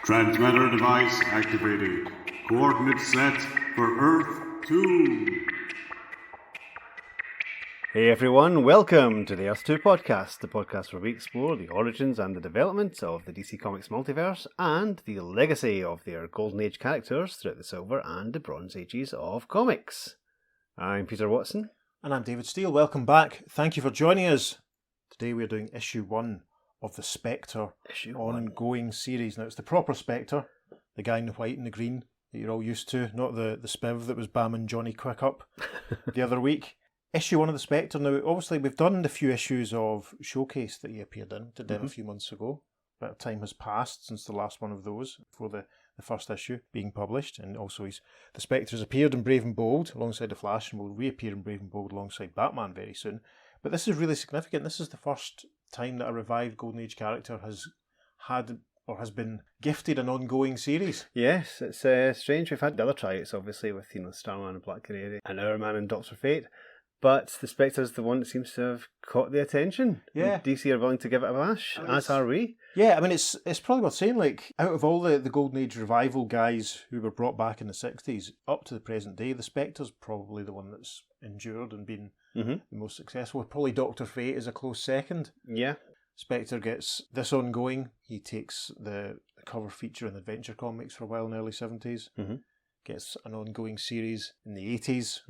Transmitter device activated. Coordinates set for Earth 2. Hey everyone, welcome to the Earth 2 podcast, the podcast where we explore the origins and the development of the DC Comics multiverse and the legacy of their Golden Age characters throughout the Silver and the Bronze Ages of comics. I'm Peter Watson. And I'm David Steele. Welcome back. Thank you for joining us. Today we're doing issue 1 of the Spectre ongoing series. Now it's the proper Spectre, the guy in the white and the green that you're all used to, not the spiv that was bamming Johnny Quick up the other week. Issue 1 of the Spectre. Now obviously we've done the few issues of Showcase that he appeared in, did them a few months ago. A bit of time has passed since the last one of those, before the first issue being published, and also the Spectre has appeared in Brave and Bold alongside the Flash and will reappear in Brave and Bold alongside Batman very soon. But this is really significant. This is the first time that a revived Golden Age character has had or has been gifted an ongoing series. Yes, it's strange. We've had the other tryouts obviously with Starman and Black Canary and Our Man and Dr. Fate. But the Spectre is the one that seems to have caught the attention. Yeah. DC are willing to give it a bash, as are we. Yeah, I mean, it's probably worth saying, like, out of all the Golden Age revival guys who were brought back in the 60s, up to the present day, the Spectre's probably the one that's endured and been the most successful. Probably Dr. Fate is a close second. Yeah. Spectre gets this ongoing. He takes the cover feature in Adventure Comics for a while in the early 70s. Gets an ongoing series in the 80s.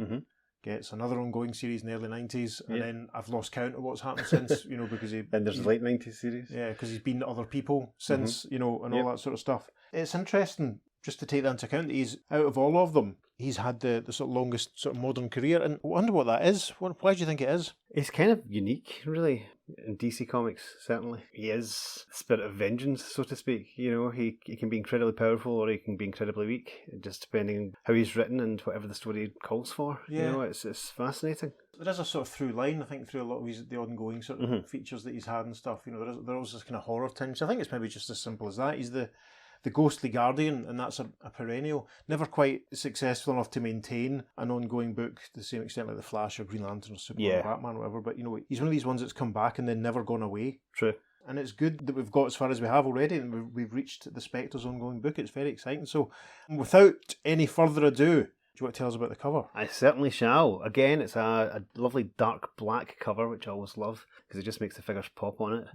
Gets another ongoing series in the early 90s, and then I've lost count of what's happened since, because he... And there's a late 90s series. Yeah, because he's been other people since, and all that sort of stuff. It's interesting, just to take that into account, that he's, out of all of them, he's had the sort of longest sort of modern career, and I wonder what that is. Why do you think it is? It's kind of unique, really, in DC Comics, certainly. He is the spirit of vengeance, so to speak. He can be incredibly powerful or he can be incredibly weak, just depending on how he's written and whatever the story calls for. Yeah. It's fascinating. There is a sort of through line, I think, through a lot of the ongoing sort of features that he's had and stuff. There is this kind of horror tinge. I think it's maybe just as simple as that. He's the ghostly guardian, and that's a perennial. Never quite successful enough to maintain an ongoing book to the same extent like the Flash or Green Lantern or Superman or Batman or whatever. But he's one of these ones that's come back and then never gone away. True. And it's good that we've got as far as we have already, and we've reached the Spectre's ongoing book. It's very exciting. So, without any further ado, do you want to tell us about the cover? I certainly shall. Again, it's a lovely dark black cover, which I always love, because it just makes the figures pop on it.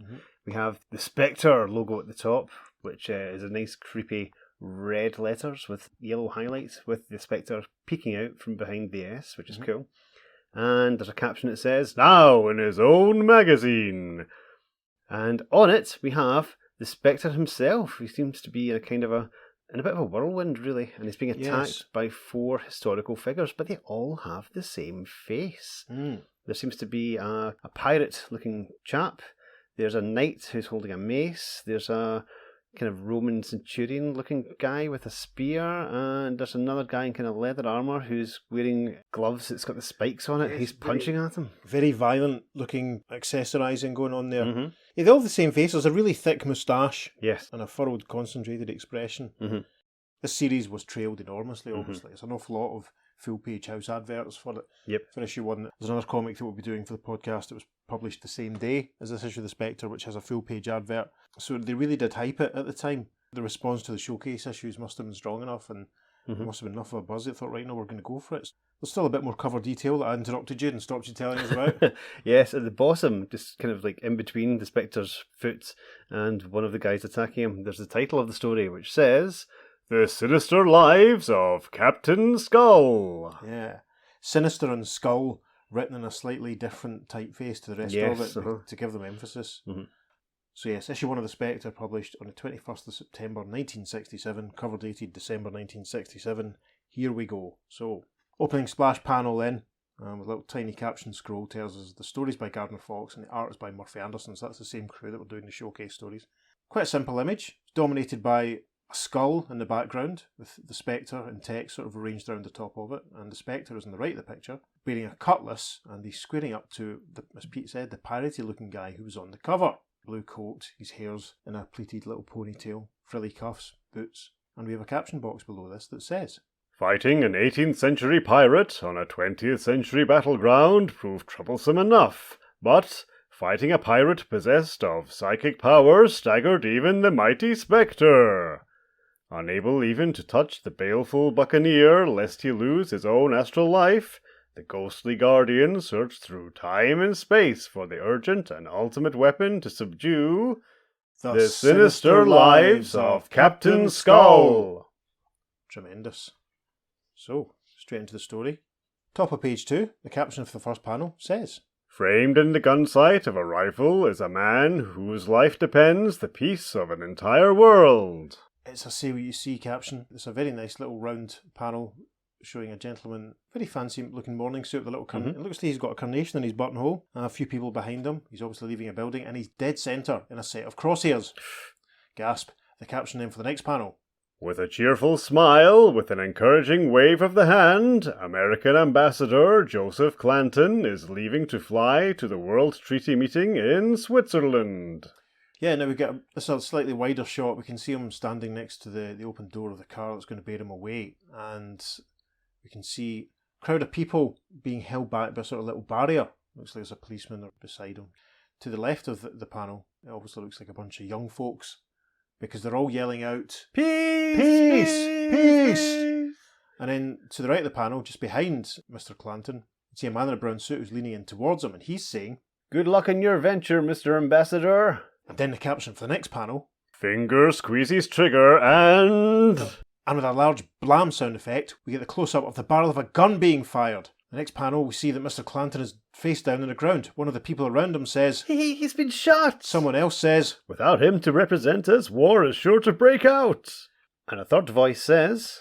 We have the Spectre logo at the top, which is a nice creepy red letters with yellow highlights, with the Spectre peeking out from behind the S, which is cool. And there's a caption that says, "Now in his own magazine." And on it, we have the Spectre himself. He seems to be in a bit of a whirlwind, really, and he's being attacked by 4 historical figures, but they all have the same face. There seems to be a pirate-looking chap. There's a knight who's holding a mace. There's a kind of Roman centurion-looking guy with a spear, and there's another guy in kind of leather armour who's wearing gloves that's got the spikes on it. He's punching at him. Very violent-looking accessorising going on there. Yeah, they all have the same face. There's a really thick moustache. Yes. And a furrowed, concentrated expression. This series was trailed enormously, obviously. It's an awful lot of full-page house adverts for it. For issue 1. There's another comic that we'll be doing for the podcast that was published the same day as this issue of the Spectre, which has a full-page advert. So they really did hype it at the time. The response to the Showcase issues must have been strong enough, and there must have been enough of a buzz. They thought, right, now we're going to go for it. There's still a bit more cover detail that I interrupted you and stopped you telling us about. Yes, at the bottom, just kind of like in between the Spectre's foot and one of the guys attacking him, there's the title of the story, which says, "The Sinister Lives of Captain Skull." Yeah. Sinister and Skull, written in a slightly different typeface to the rest of it, to give them emphasis. So yes, issue 1 of the Spectre, published on the 21st of September 1967, cover dated December 1967. Here we go. So, opening splash panel then, with a little tiny caption scroll, tells us the story's by Gardner Fox and the art is by Murphy Anderson, so that's the same crew that were doing the Showcase stories. Quite a simple image, dominated by a skull in the background, with the Spectre and text sort of arranged around the top of it, and the Spectre is on the right of the picture, wearing a cutlass, and he's squaring up to, as Pete said, the piratey looking guy who was on the cover. Blue coat, his hair's in a pleated little ponytail, frilly cuffs, boots, and we have a caption box below this that says, "Fighting an 18th century pirate on a 20th century battleground proved troublesome enough, but fighting a pirate possessed of psychic powers staggered even the mighty Spectre. Unable even to touch the baleful buccaneer lest he lose his own astral life, the ghostly guardian searched through time and space for the urgent and ultimate weapon to subdue the sinister lives of Captain Skull. Tremendous. So, straight into the story. Top of page 2, the caption for the first panel says, Framed in the gun sight of a rifle is a man whose life depends the peace of an entire world. It's a say what you see caption. It's a very nice little round panel showing a gentleman, very fancy looking morning suit with a little It looks like he's got a carnation in his buttonhole and a few people behind him. He's obviously leaving a building and he's dead centre in a set of crosshairs. Gasp. The caption then for the next panel. With a cheerful smile, with an encouraging wave of the hand, American Ambassador Joseph Clanton is leaving to fly to the World Treaty Meeting in Switzerland. Yeah, now we get this a slightly wider shot. We can see him standing next to the open door of the car that's going to bear him away. And we can see a crowd of people being held back by a sort of little barrier. Looks like there's a policeman beside him. To the left of the panel, it obviously looks like a bunch of young folks, because they're all yelling out, "Peace! Peace! Peace!" And then to the right of the panel, just behind Mr. Clanton, you see a man in a brown suit who's leaning in towards him, and he's saying, "Good luck in your venture, Mr. Ambassador." And then the caption for the next panel, Finger squeezes trigger and with a large blam sound effect, we get the close-up of the barrel of a gun being fired. The next panel, we see that Mr. Clanton is face down on the ground. One of the people around him says, He's been shot. Someone else says, Without him to represent us, war is sure to break out. And a third voice says,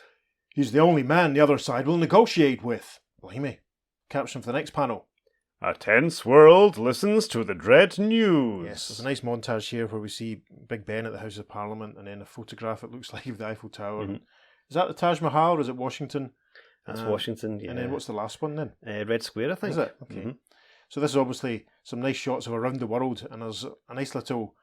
He's the only man the other side will negotiate with. Blimey. Caption for the next panel. A tense world listens to the dread news. Yes, there's a nice montage here where we see Big Ben at the House of Parliament and then a photograph, it looks like, of the Eiffel Tower. Mm-hmm. Is that the Taj Mahal or is it Washington? That's Washington, yeah. And then what's the last one then? Red Square, I think. Is it? Okay. So this is obviously some nice shots of around the world, and there's a nice little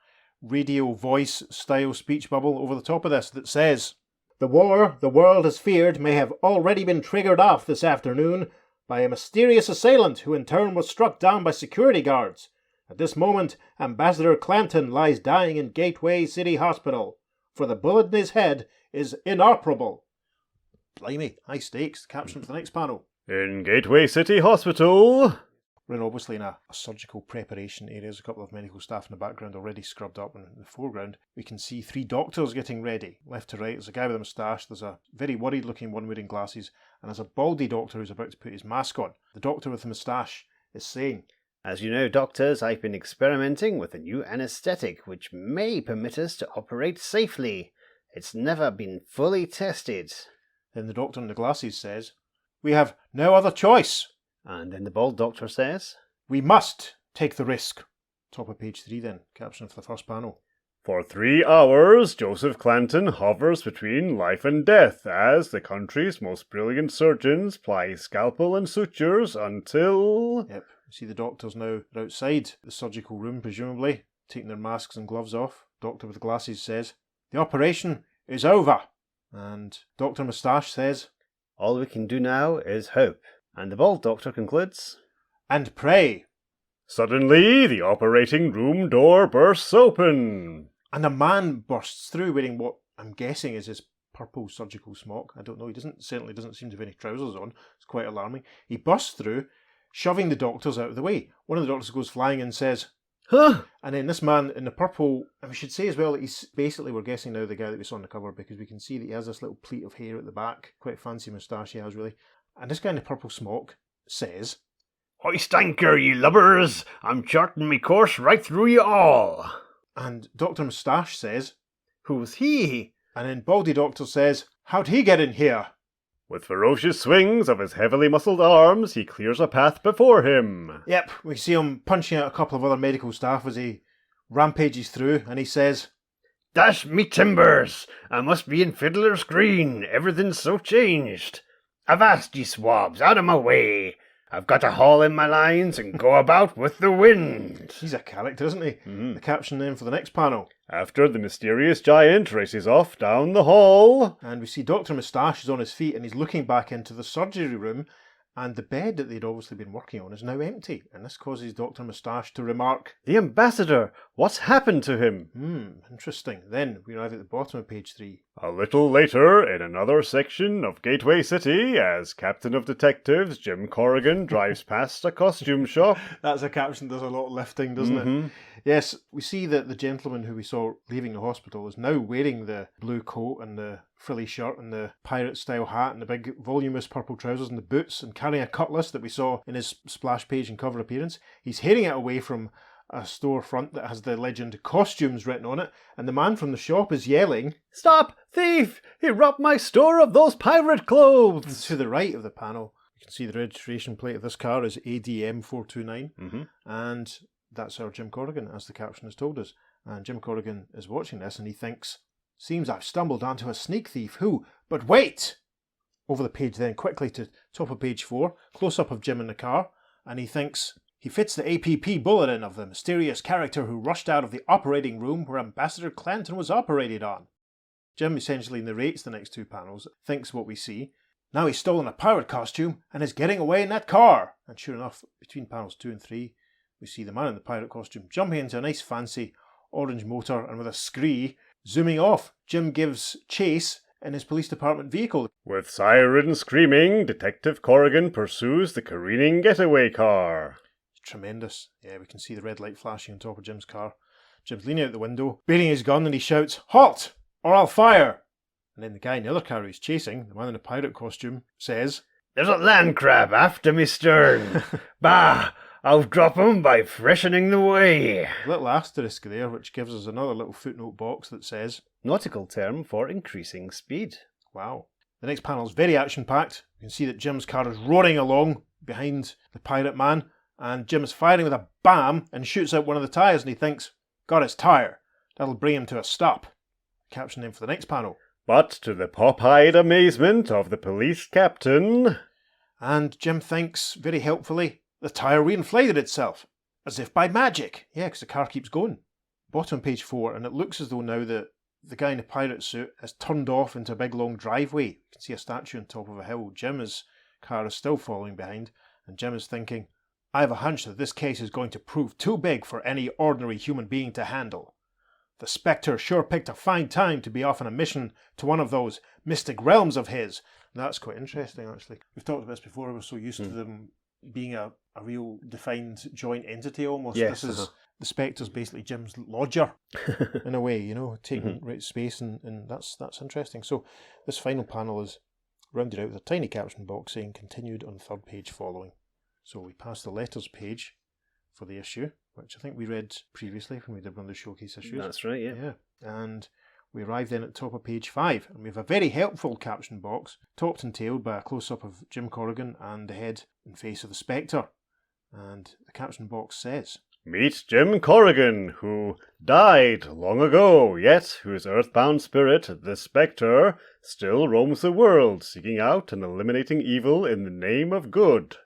radio voice style speech bubble over the top of this that says, The war the world has feared may have already been triggered off this afternoon by a mysterious assailant who in turn was struck down by security guards. At this moment, Ambassador Clanton lies dying in Gateway City Hospital, for the bullet in his head is inoperable. Blimey, high stakes. Caption for the next panel. In Gateway City Hospital. We're obviously in a surgical preparation area. There's a couple of medical staff in the background already scrubbed up. In the foreground, we can see 3 doctors getting ready. Left to right, there's a guy with a moustache. There's a very worried looking one wearing glasses. And there's a baldy doctor who's about to put his mask on. The doctor with the moustache is saying, As you know, doctors, I've been experimenting with a new anaesthetic which may permit us to operate safely. It's never been fully tested. Then the doctor in the glasses says, We have no other choice. And then the bald doctor says, We must take the risk. Top of page 3 then, caption for the first panel. For 3 hours, Joseph Clanton hovers between life and death as the country's most brilliant surgeons ply scalpel and sutures until... Yep, you see the doctors now outside the surgical room, presumably, taking their masks and gloves off. Doctor with the glasses says, The operation is over. And Dr. Moustache says, All we can do now is hope. And the bald doctor concludes, And pray. Suddenly, the operating room door bursts open. And a man bursts through wearing what I'm guessing is his purple surgical smock. I don't know, he certainly doesn't seem to have any trousers on. It's quite alarming. He bursts through, shoving the doctors out of the way. One of the doctors goes flying and says, Huh? And then this man in the purple, and we should say as well that he's basically, we're guessing now, the guy that we saw on the cover, because we can see that he has this little pleat of hair at the back. Quite a fancy moustache he has, really. And this guy in the purple smock says, Hoist anchor, ye lubbers! I'm charting me course right through you all! And Dr. Moustache says, Who's he? And then Baldy Doctor says, How'd he get in here? With ferocious swings of his heavily muscled arms, he clears a path before him. Yep, we see him punching out a couple of other medical staff as he rampages through, and he says, Dash me timbers! I must be in Fiddler's Green. Everything's so changed. Avast, ye swabs, out of my way. I've got to haul in my lines and go about with the wind. He's a character, isn't he? The caption then for the next panel. After the mysterious giant races off down the hall. And we see Dr. Moustache is on his feet and he's looking back into the surgery room, And the bed that they'd obviously been working on is now empty, and this causes Dr. Moustache to remark, "The ambassador! What's happened to him?" Interesting. Then we arrive at the bottom of page 3. A little later, in another section of Gateway City, as Captain of Detectives Jim Corrigan drives past a costume shop. That's a caption that does a lot of lifting, doesn't it? Yes, we see that the gentleman who we saw leaving the hospital is now wearing the blue coat and the frilly shirt and the pirate-style hat and the big voluminous purple trousers and the boots, and carrying a cutlass that we saw in his splash page and cover appearance. He's heading it away from a storefront that has the legend costumes written on it, and the man from the shop is yelling, "Stop! Thief! He robbed my store of those pirate clothes!" To the right of the panel, you can see the registration plate of this car is ADM 429, and that's our Jim Corrigan, as the caption has told us. And Jim Corrigan is watching this and he thinks, "Seems I've stumbled onto a sneak thief who... But wait!" Over the page then, quickly to top of page 4, close-up of Jim in the car, and he thinks, he fits the APP bulletin of the mysterious character who rushed out of the operating room where Ambassador Clanton was operated on. Jim essentially narrates the next 2 panels, thinks what we see. Now he's stolen a pirate costume and is getting away in that car. And sure enough, between panels 2 and 3, we see the man in the pirate costume jumping into a nice fancy orange motor and with a scree, zooming off. Jim gives chase in his police department vehicle. With siren screaming, Detective Corrigan pursues the careening getaway car. Tremendous. Yeah, we can see the red light flashing on top of Jim's car. Jim's leaning out the window, beating his gun, and he shouts, "Halt! Or I'll fire!" And then the guy in the other car who's chasing, the man in the pirate costume, says, "There's a land crab after me stern. Bah! I'll drop him by freshening the way." A little asterisk there, which gives us another little footnote box that says, nautical term for increasing speed. Wow. The next panel is very action-packed. You can see that Jim's car is roaring along behind the pirate man, and Jim is firing with a BAM and shoots out one of the tyres, and he thinks, "Got his tyre. That'll bring him to a stop." Caption name for the next panel. But to the pop-eyed amazement of the police captain... And Jim thinks, very helpfully, the tyre reinflated itself, as if by magic. Yeah, because the car keeps going. Bottom page 4, and it looks as though now that the guy in the pirate suit has turned off into a big long driveway. You can see a statue on top of a hill. Jim's car is still following behind, and Jim is thinking, "I have a hunch that this case is going to prove too big for any ordinary human being to handle. The Spectre sure picked a fine time to be off on a mission to one of those mystic realms of his." And that's quite interesting, actually. We've talked about this before. We're so used to them being a real defined joint entity almost. Yes, this is the Spectre's basically Jim's lodger in a way, you know, taking right space, and that's interesting. So this final panel is rounded out with a tiny caption box saying "continued on 3rd page following." So we pass the letters page for the issue, which I think we read previously when we did one of the showcase issues. That's right, yeah. And we arrive then at the top of page 5, and we have a very helpful caption box, topped and tailed by a close-up of Jim Corrigan and the head and face of the Spectre. And the caption box says, "Meet Jim Corrigan, who died long ago, yet whose earthbound spirit, the Spectre, still roams the world, seeking out and eliminating evil in the name of good.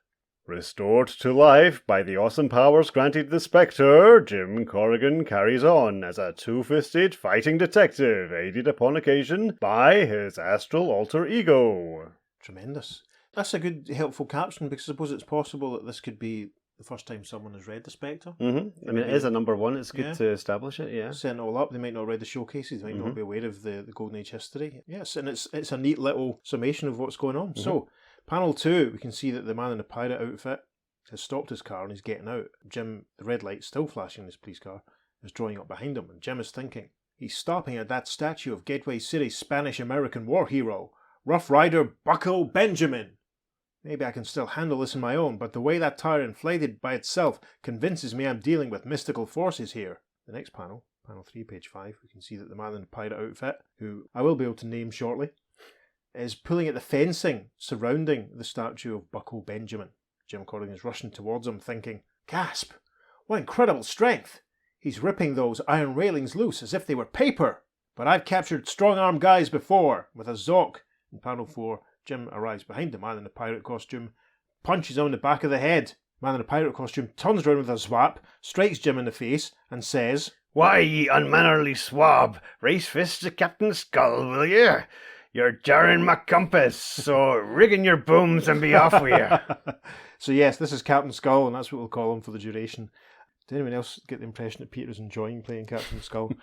Restored to life by the awesome powers granted the Spectre, Jim Corrigan carries on as a two-fisted fighting detective, aided upon occasion by his astral alter ego." Tremendous. That's a good, helpful caption, because I suppose it's possible that this could be the first time someone has read the Spectre. I mean, it is a number 1. It's good to establish it, yeah. Setting it all up, they might not have read the showcases, they might not be aware of the Golden Age history. Yes, and it's a neat little summation of what's going on. So, panel 2, we can see that the man in the pirate outfit has stopped his car and he's getting out. Jim, the red light still flashing in his police car, is drawing up behind him, and Jim is thinking, he's stopping at that statue of Gateway City's Spanish-American war hero, Rough Rider Bucko Benjamin. Maybe I can still handle this on my own, but the way that tyre inflated by itself convinces me I'm dealing with mystical forces here. The next panel, panel 3, page 5, we can see that the man in the pirate outfit, who I will be able to name shortly, is pulling at the fencing surrounding the statue of Bucko Benjamin. Jim Corrigan is rushing towards him, thinking, "Gasp! What incredible strength! He's ripping those iron railings loose as if they were paper! But I've captured strong-armed guys before, with a Zoc." In panel 4, Jim arrives behind the man in the pirate costume, punches him in the back of the head. The man in the pirate costume turns around with a zwap, strikes Jim in the face, and says, "Why, ye unmannerly swab, race fist the captain's skull, will ye? You're jarring my compass, so rigging your booms and be off with you. So yes, this is Captain Skull, and that's what we'll call him for the duration. Did anyone else get the impression that Peter is enjoying playing Captain Skull?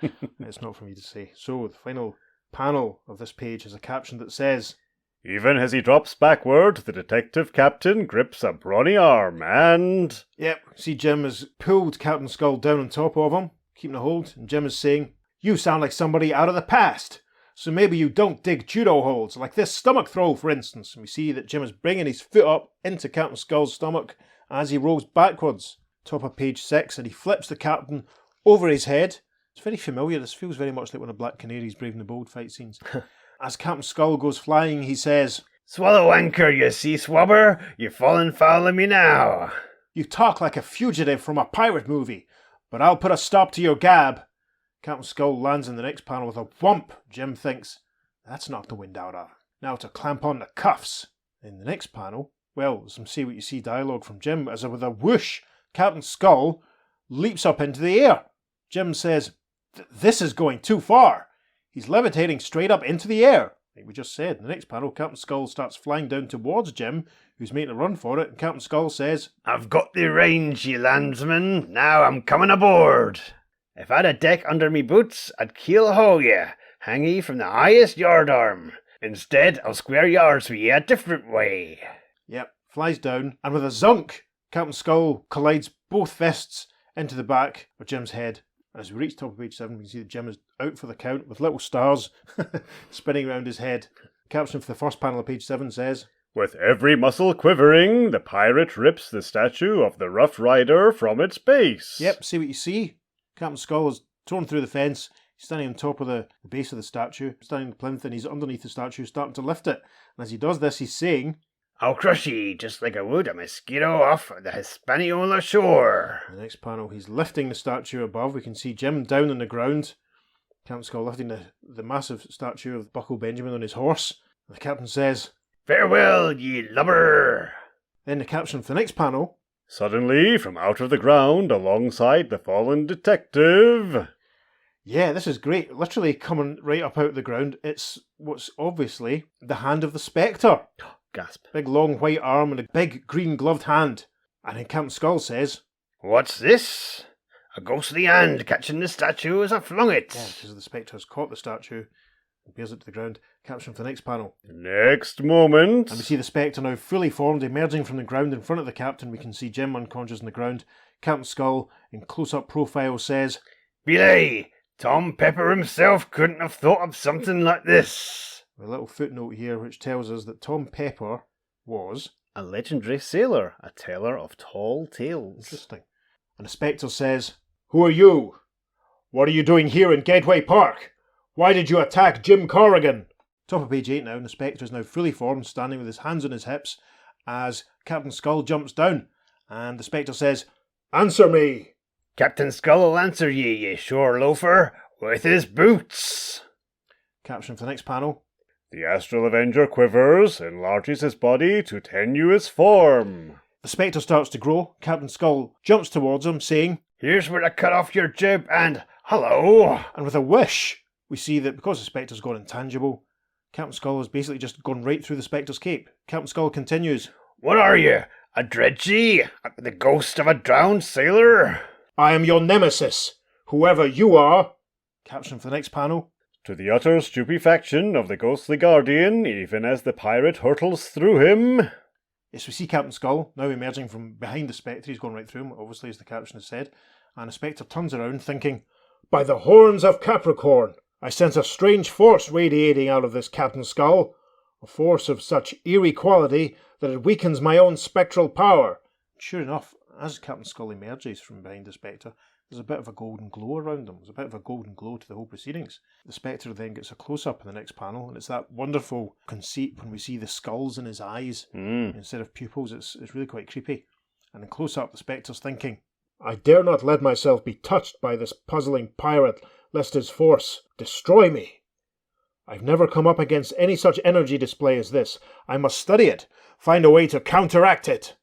It's not for me to say. So the final panel of this page has a caption that says, Even as he drops backward, the detective captain grips a brawny arm and... Yep, see Jim has pulled Captain Skull down on top of him, keeping a hold, and Jim is saying, "You sound like somebody out of the past. So maybe you don't dig judo holds, like this stomach throw, for instance." And we see that Jim is bringing his foot up into Captain Skull's stomach as he rolls backwards. Top of page 6, and he flips the captain over his head. It's very familiar. This feels very much like one of Black Canary's Brave and the Bold fight scenes. As Captain Skull goes flying, he says, "Swallow anchor, you sea swabber. You've fallen foul of me now." "You talk like a fugitive from a pirate movie, but I'll put a stop to your gab." Captain Skull lands in the next panel with a whump. Jim thinks, that's knocked the wind out of her. Now to clamp on the cuffs. In the next panel, well, some see what you see dialogue from Jim, as with a whoosh, Captain Skull leaps up into the air. Jim says, "This is going too far." He's levitating straight up into the air. Like we just said, in the next panel, Captain Skull starts flying down towards Jim, who's making a run for it, and Captain Skull says, "I've got the range, ye landsman. Now I'm coming aboard. If I'd a deck under me boots, I'd keel haul ye, hang ye from the highest yardarm. Instead, I'll square yards with ye a different way." Yep, flies down, and with a zunk, Captain Skull collides both fists into the back of Jim's head. As we reach top of page 7, we can see that Jim is out for the count with little stars spinning around his head. Caption for the first panel of page 7 says, "With every muscle quivering, the pirate rips the statue of the Rough Rider from its base." Yep, see what you see? Captain Skull is torn through the fence. He's standing on top of the base of the statue, standing on the plinth, and he's underneath the statue, starting to lift it. And as he does this, he's saying, "I'll crush ye just like I would a mosquito off the Hispaniola shore." In the next panel, he's lifting the statue above. We can see Jim down on the ground. Captain Skull lifting the massive statue of Buckle Benjamin on his horse. And the captain says, "Farewell, ye lubber." Then the caption for the next panel, Suddenly, from out of the ground, alongside the fallen detective... Yeah, this is great. Literally coming right up out of the ground. It's what's obviously the hand of the Spectre. Gasp. Big long white arm and a big green gloved hand. And then Captain Skull says, "What's this? A ghostly hand catching the statue as I flung it." yeah, because the Spectre has caught the statue and bears it to the ground. Caption for the next panel. Next moment... And we see the Spectre now fully formed, emerging from the ground in front of the captain. We can see Jim unconscious on the ground. Captain Skull, in close-up profile, says, "Belay, Tom Pepper himself couldn't have thought of something like this." A little footnote here which tells us that Tom Pepper was a legendary sailor, a teller of tall tales. Interesting. And the Spectre says, "Who are you? What are you doing here in Gateway Park? Why did you attack Jim Corrigan?" Top of page 8 now, and the Spectre is now fully formed, standing with his hands on his hips, as Captain Skull jumps down. And the Spectre says, "Answer me!" "Captain Skull will answer ye, ye shore loafer, with his boots." Caption for the next panel. The Astral Avenger quivers, enlarges his body to tenuous form. The Spectre starts to grow. Captain Skull jumps towards him, saying, "Here's where I cut off your jib and hello." And with a whoosh, we see that because the Spectre's gone intangible, Captain Skull has basically just gone right through the Spectre's cape. Captain Skull continues, "What are you, a dredgy? The ghost of a drowned sailor?" "I am your nemesis, whoever you are." Caption for the next panel. To the utter stupefaction of the ghostly guardian, even as the pirate hurtles through him... Yes, we see Captain Skull now emerging from behind the Spectre. He's gone right through him, obviously, as the caption has said. And the Spectre turns around thinking, "By the horns of Capricorn, I sense a strange force radiating out of this Captain Skull. A force of such eerie quality that it weakens my own spectral power." Sure enough, as Captain Skull emerges from behind the Spectre, there's a bit of a golden glow around him. There's a bit of a golden glow to the whole proceedings. The Spectre then gets a close-up in the next panel, and it's that wonderful conceit when we see the skulls in his eyes instead of pupils. It's really quite creepy. And in close-up, the Spectre's thinking, "I dare not let myself be touched by this puzzling pirate, lest his force destroy me. I've never come up against any such energy display as this. I must study it, find a way to counteract it.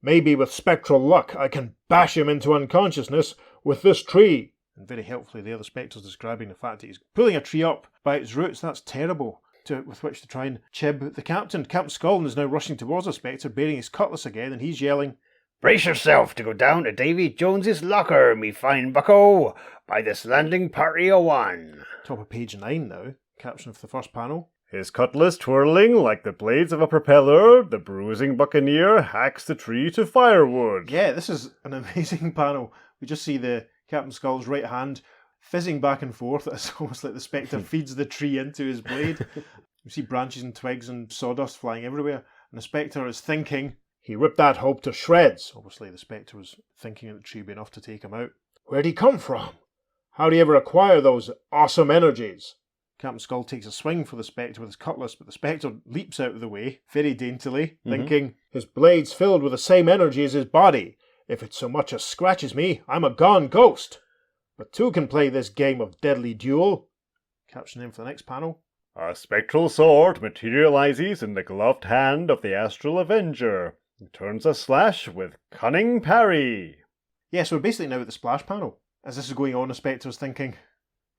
Maybe with spectral luck I can bash him into unconsciousness with this tree." And very helpfully there, the Spectre's describing the fact that he's pulling a tree up by its roots. That's terrible. with which to try and chib the captain. Captain Skull is now rushing towards the Spectre, bearing his cutlass again, and he's yelling, "Brace yourself to go down to Davy Jones's locker, me fine bucko, by this landing party o' one." Top of page 9 now, caption of the first panel. His cutlass twirling like the blades of a propeller, the bruising buccaneer hacks the tree to firewood. Yeah, this is an amazing panel. We just see the Captain Skull's right hand fizzing back and forth. It's almost like the Spectre feeds the tree into his blade. We see branches and twigs and sawdust flying everywhere, and the Spectre is thinking, "He ripped that hope to shreds." Obviously the Spectre was thinking that the tree would be enough to take him out. "Where'd he come from? How'd he ever acquire those awesome energies?" Captain Skull takes a swing for the Spectre with his cutlass, but the Spectre leaps out of the way, very daintily, thinking, "His blade's filled with the same energy as his body. If it so much as scratches me, I'm a gone ghost. But two can play this game of deadly duel." Caption name for the next panel. A spectral sword materializes in the gloved hand of the Astral Avenger. He turns a slash with cunning parry. Yeah, so we're basically now at the splash panel. As this is going on, the Spectre's thinking,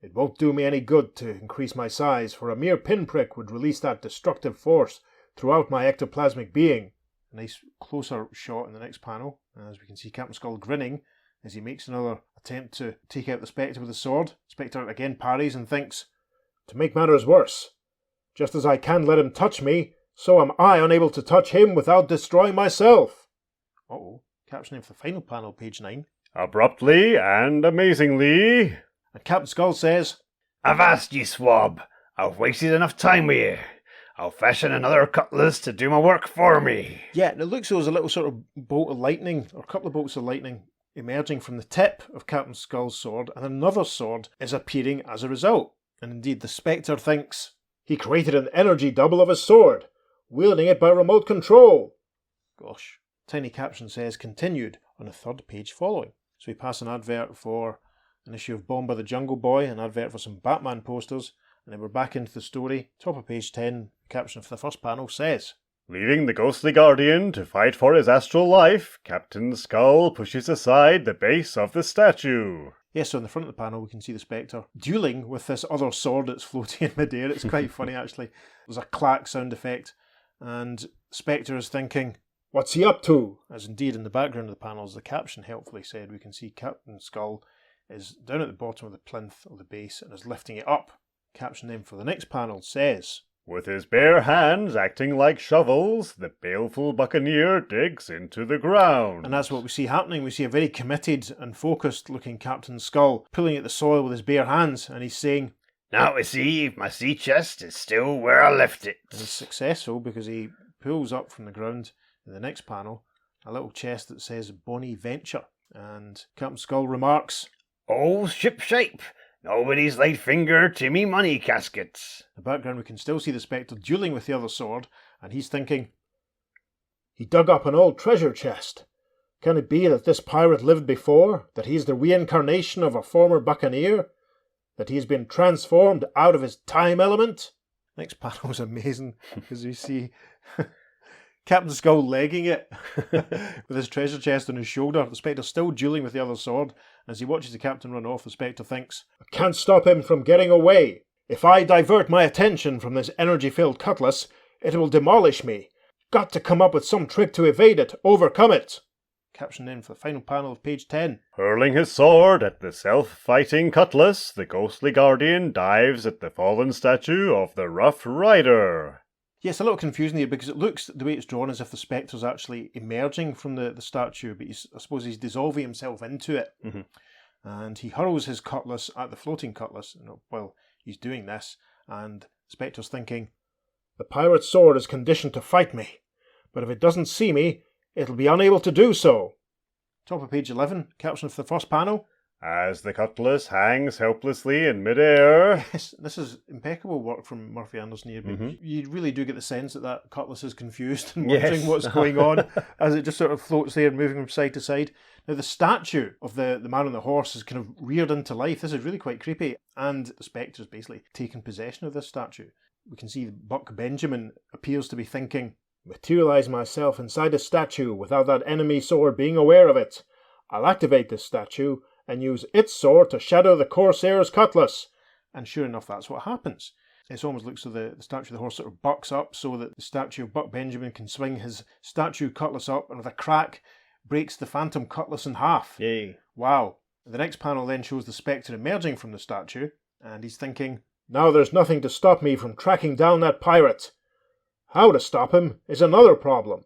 "It won't do me any good to increase my size, for a mere pinprick would release that destructive force throughout my ectoplasmic being." A nice closer shot in the next panel, as we can see Captain Skull grinning as he makes another attempt to take out the Spectre with his sword. Spectre again parries and thinks, "To make matters worse, just as I can't let him touch me, so am I unable to touch him without destroying myself." Uh-oh. Caption name for the final panel, page 9. Abruptly and amazingly, And Captain Skull says, "Avast, ye swab! I've wasted enough time with ye. I'll fashion another cutlass to do my work for me." yeah, and it looks as though there's a little sort of bolt of lightning, or a couple of bolts of lightning, emerging from the tip of Captain Skull's sword, and another sword is appearing as a result. And indeed, the Spectre thinks, "He created an energy double of his sword, wielding it by remote control." gosh. Tiny caption says, continued on the third page following. So we pass an advert for an issue of Bomb by the Jungle Boy, an advert for some Batman posters, and then we're back into the story. Top of page 10, the caption for the first panel says, Leaving the ghostly guardian to fight for his astral life, Captain Skull pushes aside the base of the statue. Yes, so in the front of the panel we can see the Spectre dueling with this other sword that's floating in midair. It's quite funny actually. There's a clack sound effect, and Spectre is thinking, "What's he up to?" as indeed in the background of the panel, as the caption helpfully said, we can see Captain Skull is down at the bottom of the plinth of the base and is lifting it up. Caption name for the next panel says, With his bare hands acting like shovels, the baleful buccaneer digs into the ground. and that's what we see happening. We see a very committed and focused looking Captain Skull pulling at the soil with his bare hands, and he's saying, Now to see if my sea chest is still where I left it. and he's successful because he pulls up from the ground in the next panel a little chest that says Bonnie Venture, and Captain Skull remarks, Oh, ship shape! Nobody's laid finger to me money caskets. in the background we can still see the Spectre dueling with the other sword, and he's thinking, "He dug up an old treasure chest. Can it be that this pirate lived before, that he is the reincarnation of a former buccaneer, that he has been transformed out of his time element?" Next panel is amazing because we see Captain Skull legging it with his treasure chest on his shoulder. The Spectre still dueling with the other sword. As he watches the captain run off, the Spectre thinks, "I can't stop him from getting away. If I divert my attention from this energy-filled cutlass, it will demolish me. Got to come up with some trick to evade it, overcome it." Caption in for the final panel of page 10. Hurling his sword at the self-fighting cutlass, the ghostly guardian dives at the fallen statue of the Rough Rider. Yeah, it's a little confusing here because it looks, the way it's drawn, as if the Spectre's actually emerging from the statue, but I suppose he's dissolving himself into it. Mhm. And he hurls his cutlass at the floating cutlass while he's doing this, and the Spectre's thinking, "The pirate's sword is conditioned to fight me, but if it doesn't see me, it'll be unable to do so." Top of page 11, caption for the first panel. As the cutlass hangs helplessly in midair. Yes, this is impeccable work from Murphy Anderson here. But Mhm. you really do get the sense that cutlass is confused and Yes. wondering what's going on as it just sort of floats there, moving from side to side. Now, the statue of the man on the horse is kind of reared into life. This is really quite creepy. And the Spectre's basically taken possession of this statue. We can see Buck Benjamin appears to be thinking, "Materialize myself inside a statue without that enemy sword being aware of it. I'll activate this statue and use its sword to shadow the Corsair's cutlass." and sure enough, that's what happens. It almost looks so the statue of the horse sort of bucks up so that the statue of Buck Benjamin can swing his statue cutlass up and with a crack breaks the phantom cutlass in half. Yay. Wow. The next panel then shows the Spectre emerging from the statue, and he's thinking, Now there's nothing to stop me from tracking down that pirate. How to stop him is another problem.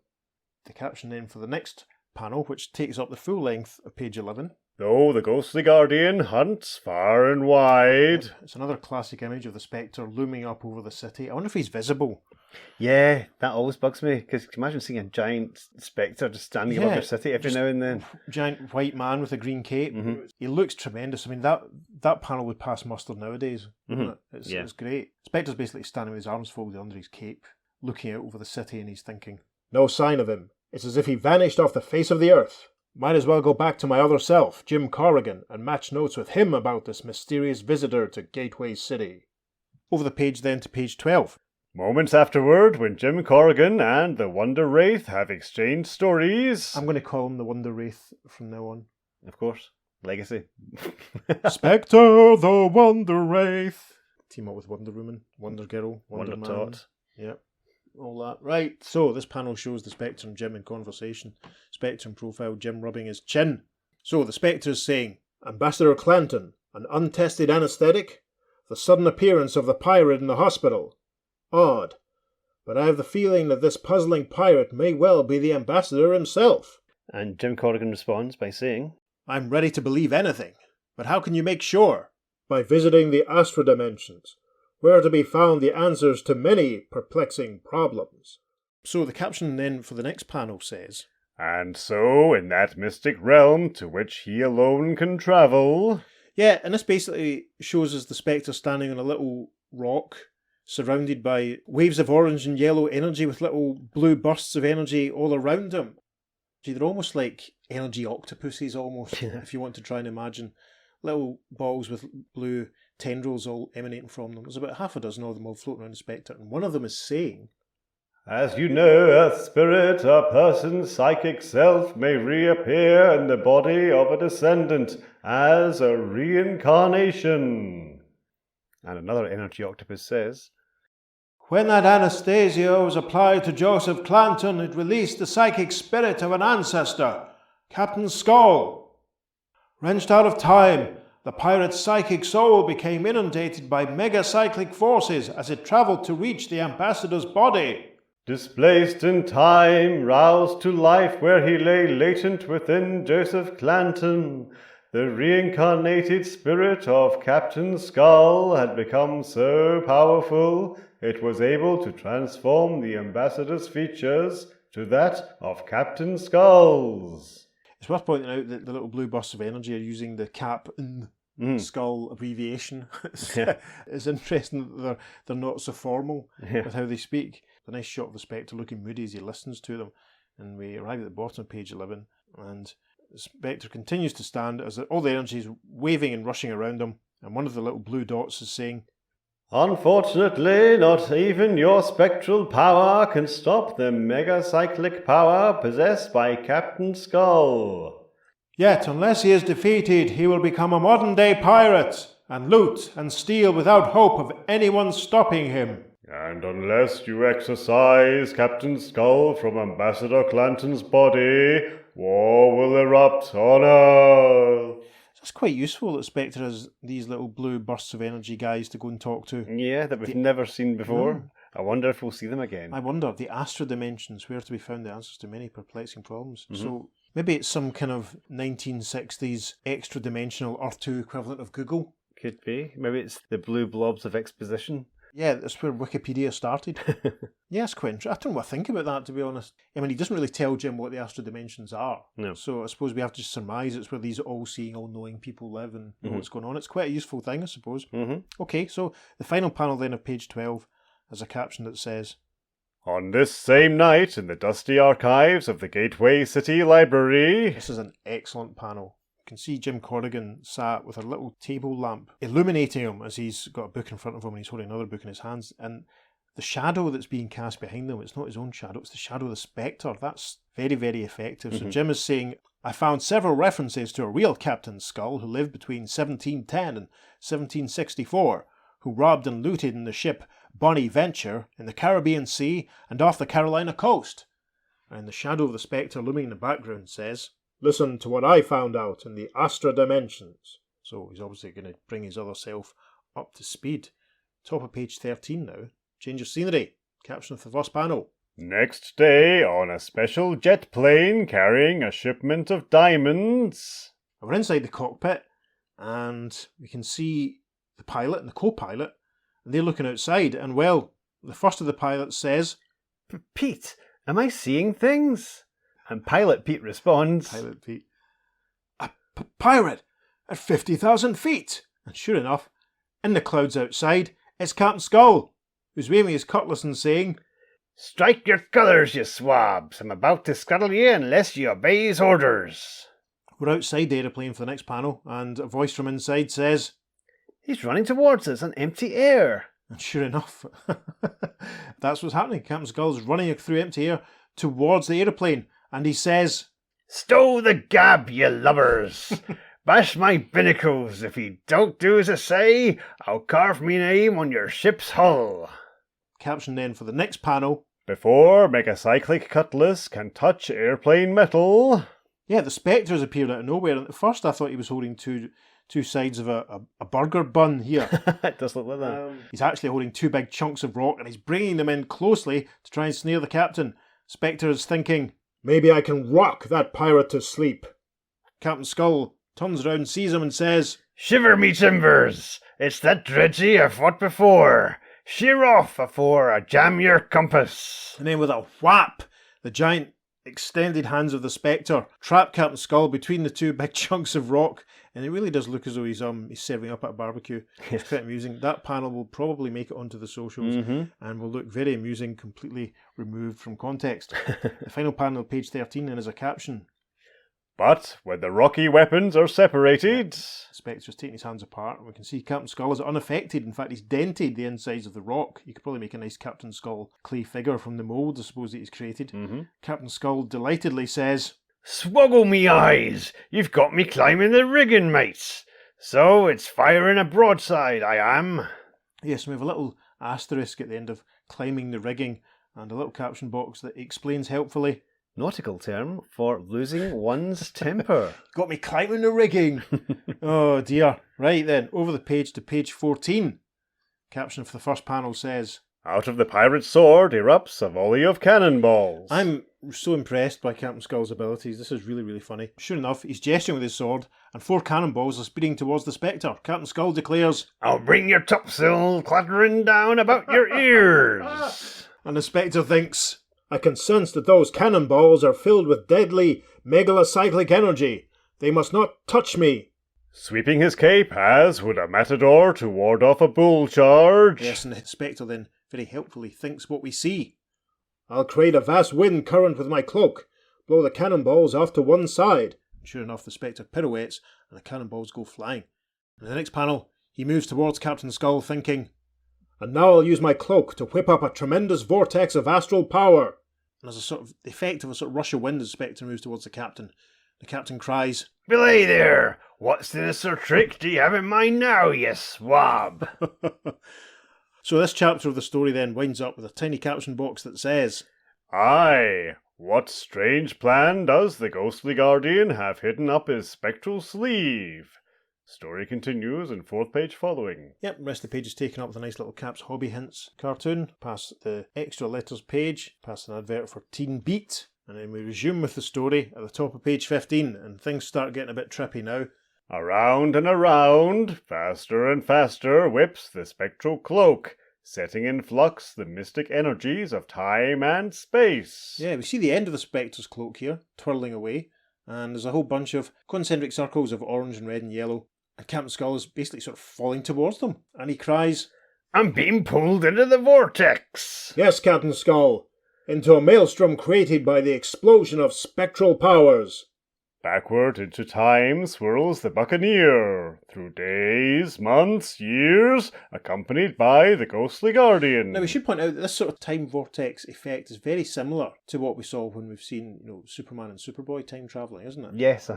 the caption then for the next panel, which takes up the full length of page 11. Though the ghostly guardian hunts far and wide. It's another classic image of the Spectre looming up over the city. I wonder if he's visible. Yeah, that always bugs me, because imagine seeing a giant spectre just standing above your city every now and then. Giant white man with a green cape. Mm-hmm. He looks tremendous. I mean, that panel would pass muster nowadays. Mm-hmm. It's great. Spectre's basically standing with his arms folded under his cape, looking out over the city, and he's thinking, No sign of him. It's as if he vanished off the face of the earth. Might as well go back to my other self, Jim Corrigan, and match notes with him about this mysterious visitor to Gateway City. Over the page then to page 12. Moments afterward, when Jim Corrigan and the Wonder Wraith have exchanged stories. I'm going to call him the Wonder Wraith from now on. Of course. Legacy. Spectre the Wonder Wraith. Team up with Wonder Woman, Wonder Girl, Wonder Man. Tot. Yep. All that. Right, so this panel shows the Spectre and Jim in conversation. Spectre in profile, Jim rubbing his chin. So the Spectre is saying, Ambassador Clanton, an untested anesthetic? The sudden appearance of the pirate in the hospital. Odd. But I have the feeling that this puzzling pirate may well be the ambassador himself. And Jim Corrigan responds by saying, I'm ready to believe anything, but how can you make sure? By visiting the astral dimensions, where are to be found the answers to many perplexing problems. So the caption then for the next panel says, And so, in that mystic realm to which he alone can travel. Yeah, and this basically shows us the Spectre standing on a little rock, surrounded by waves of orange and yellow energy with little blue bursts of energy all around him. They're almost like energy octopuses, almost, if you want to try and imagine. Little balls with blue tendrils all emanating from them. There's about half a dozen of them all floating around the Spectre, and one of them is saying, As you know, a spirit, a person's psychic self, may reappear in the body of a descendant as a reincarnation. and another energy octopus says, When that anesthesia was applied to Joseph Clanton, it released the psychic spirit of an ancestor, Captain Skull. Wrenched out of time, the pirate's psychic soul became inundated by megacyclic forces as it travelled to reach the ambassador's body. Displaced in time, roused to life where he lay latent within Joseph Clanton, the reincarnated spirit of Captain Skull had become so powerful it was able to transform the ambassador's features to that of Captain Skull's. It's worth pointing out that the little blue bursts of energy are using the Cap and Skull abbreviation. It's interesting that they're not so formal with how they speak. A nice shot of the Spectre looking moody as he listens to them. And we arrive at the bottom of page 11, and the Spectre continues to stand as all the energy is waving and rushing around him, and one of the little blue dots is saying, Unfortunately, not even your spectral power can stop the megacyclic power possessed by Captain Skull. Yet, unless he is defeated, he will become a modern-day pirate, and loot and steal without hope of anyone stopping him. And unless you exorcise Captain Skull from Ambassador Clanton's body, war will erupt on Earth. It's quite useful that Spectre has these little blue bursts of energy guys to go and talk to. yeah, that we've never seen before. I wonder if we'll see them again. I wonder, the astral dimensions, where to be found the answers to many perplexing problems. So maybe it's some kind of 1960s extra-dimensional Earth 2 equivalent of Google. Could be. Maybe it's the blue blobs of exposition. Yeah, that's where Wikipedia started. Yeah, it's quite interesting. I don't know what I think about that, to be honest. I mean, he doesn't really tell Jim what the astral dimensions are. No. So I suppose we have to surmise it's where these all-seeing, all-knowing people live and know what's going on. It's quite a useful thing, I suppose. Okay, so the final panel then of page 12 has a caption that says, On this same night, in the dusty archives of the Gateway City Library. This is an excellent panel. You can see Jim Corrigan sat with a little table lamp illuminating him as he's got a book in front of him and he's holding another book in his hands. And the shadow that's being cast behind them, it's not his own shadow, it's the shadow of the Spectre. That's very, very effective. So Jim is saying, I found several references to a real Captain Skull who lived between 1710 and 1764, who robbed and looted in the ship Bonnie Venture in the Caribbean Sea and off the Carolina coast. And the shadow of the Spectre looming in the background says, "Listen to what I found out in the Astra Dimensions." So he's obviously going to bring his other self up to speed. Top of page 13 now. Change of scenery. Caption of the first panel. Next day, on a special jet plane carrying a shipment of diamonds. We're inside the cockpit, and we can see the pilot and the co-pilot, and they're looking outside, and well, the first of the pilots says, Pete, am I seeing things? And Pilot Pete responds, Pilot Pete, "A pirate at 50,000 feet! And sure enough, in the clouds outside, it's Captain Skull, who's waving his cutlass and saying, Strike your colours, you swabs! I'm about to scuttle you unless you obey his orders. We're outside the aeroplane for the next panel, and a voice from inside says, He's running towards us on empty air. And sure enough, that's what's happening. Captain Skull's running through empty air towards the aeroplane, and he says, Stow the gab, you lubbers! Bash my binnacles. If you don't do as I say, I'll carve me name on your ship's hull. Caption then for the next panel. Before megacyclic cutlass can touch airplane metal. Yeah, the Spectre's appeared out of nowhere. And at first I thought he was holding two sides of a burger bun here. It does look like that. He's actually holding two big chunks of rock, and he's bringing them in closely to try and snare the captain. Spectre is thinking, maybe I can rock that pirate to sleep. Captain Skull turns around, sees him, and says, Shiver me timbers! It's that dredgy I fought before. Sheer off afore I jam your compass. And then with a whap, the giant extended hands of the Spectre trap Captain Skull between the two big chunks of rock, and it really does look as though he's serving up at a barbecue. It's quite amusing. That panel will probably make it onto the socials and will look very amusing, completely removed from context. The final panel, page 13, then is a caption. But when the rocky weapons are separated... The Spectre's taking his hands apart, and we can see Captain Skull is unaffected. In fact, he's dented the insides of the rock. You could probably make a nice Captain Skull clay figure from the mould, I suppose, that he's created. Captain Skull delightedly says, Swoggle me eyes! You've got me climbing the rigging, mates. So it's firing a broadside, I am. Yes, we have a little asterisk at the end of climbing the rigging, and a little caption box that explains helpfully, nautical term for losing one's temper. Got me climbing the rigging. Oh dear. Right then, over the page to page 14. Caption for the first panel says, Out of the pirate's sword erupts a volley of cannonballs. I'm so impressed by Captain Skull's abilities. This is really, really funny. Sure enough, he's gesturing with his sword, and 4 cannonballs are speeding towards the Spectre. Captain Skull declares, I'll bring your topsail clattering down about your ears. And the Spectre thinks, I can sense that those cannonballs are filled with deadly megalocyclic energy. They must not touch me. Sweeping his cape as would a matador to ward off a bull charge. Yes, and the Spectre then very helpfully thinks what we see. I'll create a vast wind current with my cloak, blow the cannonballs off to one side. Sure enough, the Spectre pirouettes and the cannonballs go flying. In the next panel, he moves towards Captain Skull thinking, and now I'll use my cloak to whip up a tremendous vortex of astral power. And as a sort of effect of a sort of rush of wind, the Spectre moves towards the captain. The captain cries, Belay there! What sinister trick do you have in mind now, you swab? So this chapter of the story then winds up with a tiny caption box that says, Aye, what strange plan does the ghostly guardian have hidden up his spectral sleeve? Story continues in 4th page following. Yep, the rest of the page is taken up with a nice little Caps Hobby Hints cartoon. Past the extra letters page, past an advert for Teen Beat, and then we resume with the story at the top of page 15, and things start getting a bit trippy now. Around and around, faster and faster whips the spectral cloak, setting in flux the mystic energies of time and space. Yeah, we see the end of the Spectre's cloak here, twirling away, and there's a whole bunch of concentric circles of orange and red and yellow. And Captain Skull is basically sort of falling towards them. And he cries, I'm being pulled into the vortex. Yes, Captain Skull. Into a maelstrom created by the explosion of spectral powers. Backward into time swirls the buccaneer, through days, months, years, accompanied by the ghostly guardian. Now we should point out that this sort of time vortex effect is very similar to what we saw when we've seen, Superman and Superboy time travelling, isn't it? Yes,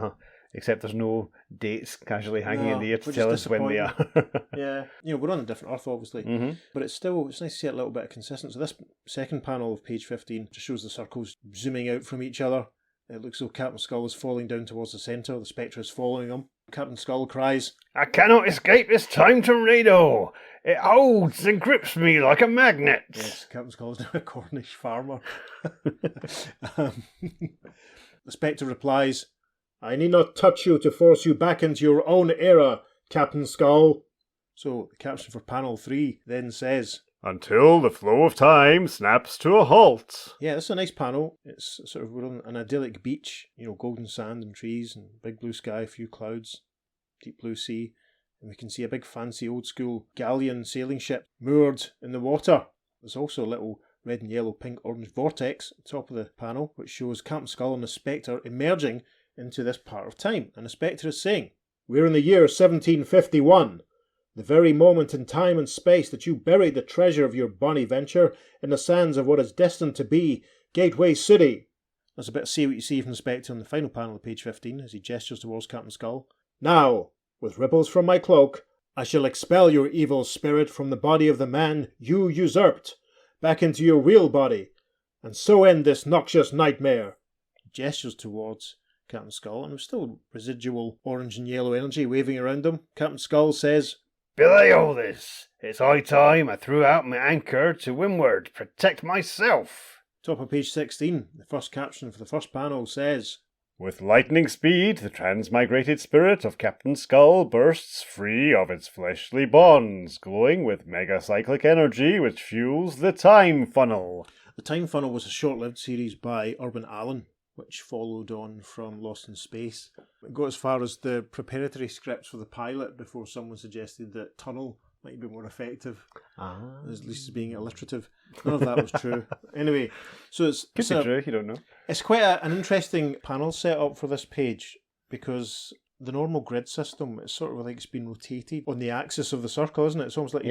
Except there's no dates casually hanging in the air to which tell is us when they are. Yeah, we're on a different Earth, obviously, but it's nice to see a little bit of consistency. So this second panel of page 15 just shows the circles zooming out from each other. It looks as though Captain Skull is falling down towards the centre. The Spectre is following him. Captain Skull cries, "I cannot escape this time tornado. It holds and grips me like a magnet." Yes, Captain Skull is now a Cornish farmer. The Spectre replies, I need not touch you to force you back into your own era, Captain Skull. So the caption for panel 3 then says, "Until the flow of time snaps to a halt." yeah, this is a nice panel. It's sort of, we're on an idyllic beach, golden sand and trees and big blue sky, a few clouds, deep blue sea. And we can see a big fancy old school galleon sailing ship moored in the water. There's also a little red and yellow, pink, orange vortex at the top of the panel, which shows Captain Skull and the Spectre emerging into this part of time. And the Spectre is saying, We're in the year 1751, the very moment in time and space that you buried the treasure of your bonny venture in the sands of what is destined to be Gateway City. There's a bit of see what you see from the Spectre on the final panel of page 15 as he gestures towards Captain Skull. Now, with ripples from my cloak, I shall expel your evil spirit from the body of the man you usurped, back into your real body, and so end this noxious nightmare. He gestures towards Captain Skull, and there's still residual orange and yellow energy waving around him. Captain Skull says, "Belay all this. It's high time I threw out my anchor to windward to protect myself." Top of page 16, the first caption for the first panel says, "With lightning speed, the transmigrated spirit of Captain Skull bursts free of its fleshly bonds, glowing with megacyclic energy which fuels the time funnel." The Time Funnel was a short-lived series by Urban Allen, which followed on from Lost in Space. It got as far as the preparatory scripts for the pilot before someone suggested that Tunnel might be more effective, at least as being alliterative. None of that was true. Anyway, so it's true, you don't know. It's quite an interesting panel setup for this page, because the normal grid system, it's sort of like it's been rotated on the axis of the circle, isn't it? It's almost like,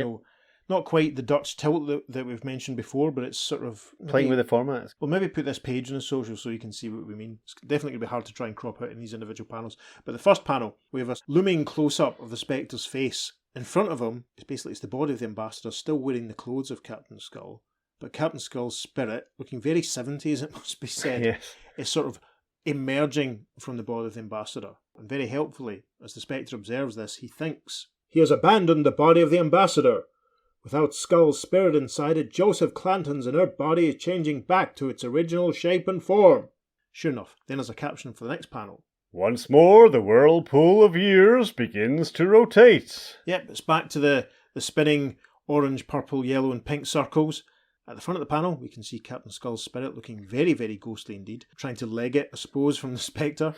not quite the Dutch tilt that we've mentioned before, but it's sort of... Playing with the format. Well, maybe put this page in the social so you can see what we mean. It's definitely going to be hard to try and crop out in these individual panels. But the first panel, we have a looming close-up of the Spectre's face. In front of him, it's the body of the Ambassador, still wearing the clothes of Captain Skull. But Captain Skull's spirit, looking very 70s, it must be said, is sort of emerging from the body of the Ambassador. And very helpfully, as the Spectre observes this, he thinks, He has abandoned the body of the Ambassador. Without Skull's spirit inside it, Joseph Clanton's inert body is changing back to its original shape and form. Sure enough, then there's a caption for the next panel. "Once more, the whirlpool of years begins to rotate." Yep, it's back to the spinning orange, purple, yellow and pink circles. At the front of the panel, we can see Captain Skull's spirit looking very, very ghostly indeed, trying to leg it, I suppose, from the Spectre.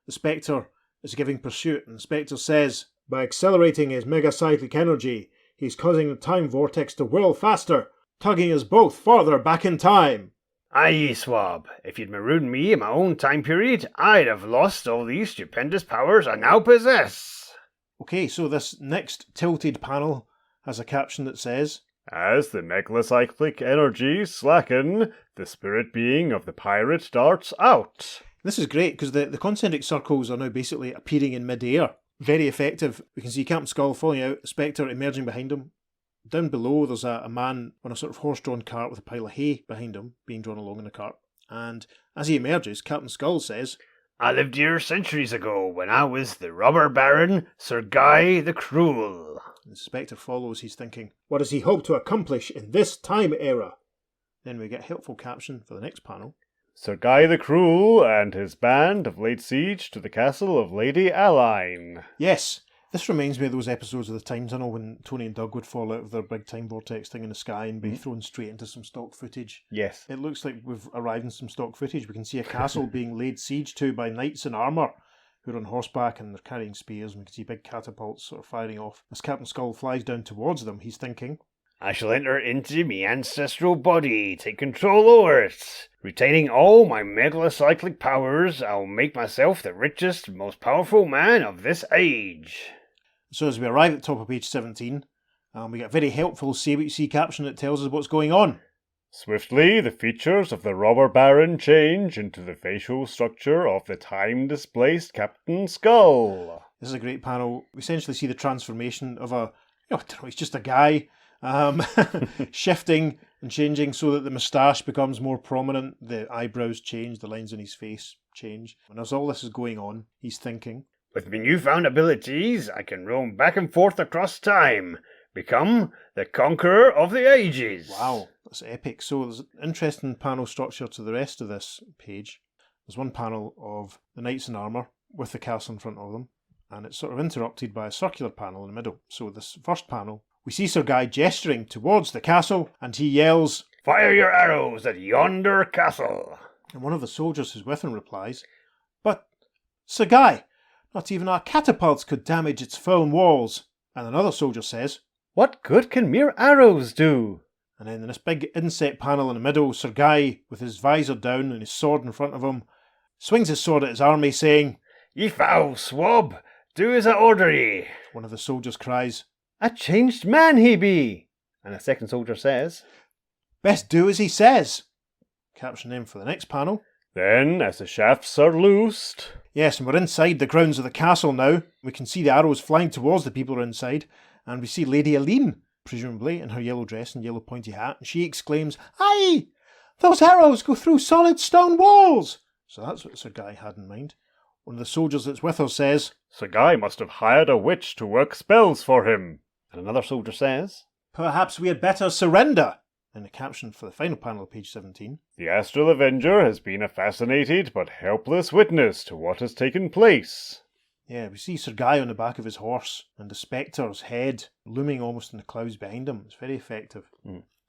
The Spectre is giving pursuit, and the Spectre says, By accelerating his megacyclic energy, he's causing the time vortex to whirl faster, tugging us both farther back in time. Aye, ye swab. If you'd marooned me in my own time period, I'd have lost all these stupendous powers I now possess. Okay, so this next tilted panel has a caption that says, "As the megalocyclic energies slacken, the spirit being of the pirate darts out." This is great because the concentric circles are now basically appearing in mid-air. Very effective. We can see Captain Skull falling out, Spectre emerging behind him. Down below, there's a man on a sort of horse-drawn cart with a pile of hay behind him, being drawn along in the cart. And as he emerges, Captain Skull says, "I lived here centuries ago when I was the robber baron Sir Guy the Cruel." The Spectre follows, he's thinking, What does he hope to accomplish in this time era? Then we get a helpful caption for the next panel. "Sir Guy the Cruel and his band have laid siege to the castle of Lady Aline." Yes, this reminds me of those episodes of the Time Tunnel when Tony and Doug would fall out of their big time vortex thing in the sky and be thrown straight into some stock footage. Yes. It looks like we've arrived in some stock footage. We can see a castle being laid siege to by knights in armour who are on horseback and they're carrying spears, and we can see big catapults sort of firing off. As Captain Skull flies down towards them, he's thinking, "I shall enter into my ancestral body, take control over it. Retaining all my megalocyclic powers, I'll make myself the richest, most powerful man of this age." So as we arrive at the top of page 17, we get a very helpful say what you see caption that tells us what's going on. Swiftly, the features of the robber baron change into the facial structure of the time-displaced Captain Skull. This is a great panel. We essentially see the transformation of I don't know, he's just a guy, shifting and changing so that the moustache becomes more prominent, the eyebrows change, the lines on his face change. And as all this is going on, he's thinking, with my newfound abilities, I can roam back and forth across time, become the conqueror of the ages. Wow, that's epic. So there's an interesting panel structure to the rest of this page. There's one panel of the knights in armour with the castle in front of them, and it's sort of interrupted by a circular panel in the middle. So this first panel, we see Sir Guy gesturing towards the castle, and he yells, "Fire your arrows at yonder castle!" And one of the soldiers who's with him replies, "But, Sir Guy, not even our catapults could damage its firm walls." And another soldier says, "What good can mere arrows do?" And then in this big inset panel in the middle, Sir Guy, with his visor down and his sword in front of him, swings his sword at his army, saying, "Ye foul swab, do as I order ye." One of the soldiers cries, "A changed man he be." And a second soldier says, "Best do as he says." Caption name for the next panel. Then, as the shafts are loosed... Yes, and we're inside the grounds of the castle now. We can see the arrows flying towards the people who are inside, and we see Lady Aline, presumably, in her yellow dress and yellow pointy hat, and she exclaims, "Aye! Those arrows go through solid stone walls!" So that's what Sir Guy had in mind. One of the soldiers that's with her says, "Sir Guy must have hired a witch to work spells for him." And another soldier says, "Perhaps we had better surrender." In the caption for the final panel of page 17. "The Astral Avenger has been a fascinated but helpless witness to what has taken place." Yeah, we see Sir Guy on the back of his horse, and the Spectre's head looming almost in the clouds behind him. It's very effective.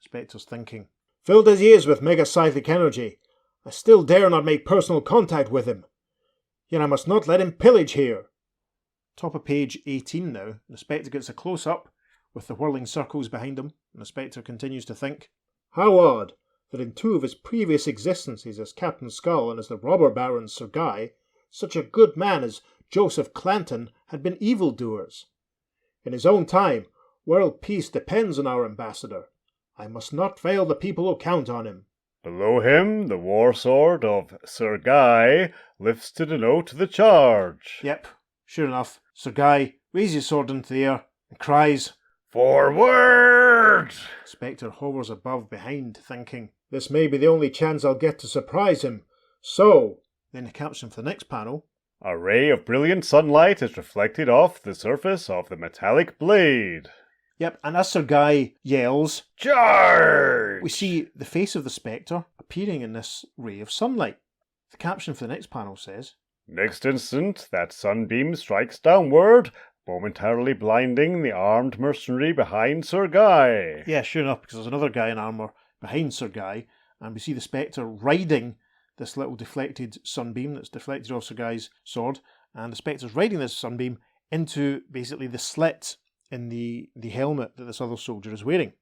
Spectre's thinking, "Filled as he is with megacyclic energy, I still dare not make personal contact with him. Yet I must not let him pillage here." Top of page 18 now. The Spectre gets a close-up with the whirling circles behind him, and the Spectre continues to think, "How odd that in two of his previous existences as Captain Skull and as the robber baron Sir Guy, such a good man as Joseph Clanton had been evildoers. In his own time, world peace depends on our ambassador. I must not fail the people who count on him." Below him, the war sword of Sir Guy lifts to denote the charge. Yep, sure enough, Sir Guy raises his sword into the air and cries, "Forward!" Spectre hovers above behind, thinking, "This may be the only chance I'll get to surprise him. So..." Then the caption for the next panel. A ray of brilliant sunlight is reflected off the surface of the metallic blade. Yep, and as Sir Guy yells, "Charge!" we see the face of the Spectre appearing in this ray of sunlight. The caption for the next panel says, Next instant, that sunbeam strikes downward, momentarily blinding the armed mercenary behind Sir Guy. Yeah, sure enough, because there's another guy in armour behind Sir Guy, and we see the Spectre riding this little deflected sunbeam that's deflected off Sir Guy's sword, and the Spectre's riding this sunbeam into basically the slit in the helmet that this other soldier is wearing.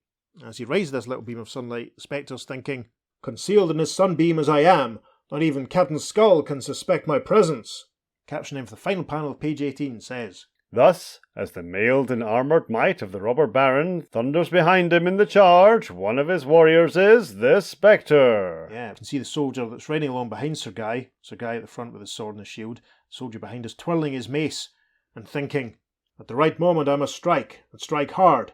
As he rides this little beam of sunlight, the Spectre's thinking, "Concealed in this sunbeam as I am, not even Captain Skull can suspect my presence." Caption name for the final panel of page 18 says, Thus, as the mailed and armoured might of the robber baron thunders behind him in the charge, one of his warriors is the Spectre. Yeah, you can see the soldier that's riding along behind Sir Guy at the front with his sword and his shield, the soldier behind us twirling his mace and thinking, "At the right moment I must strike, and strike hard.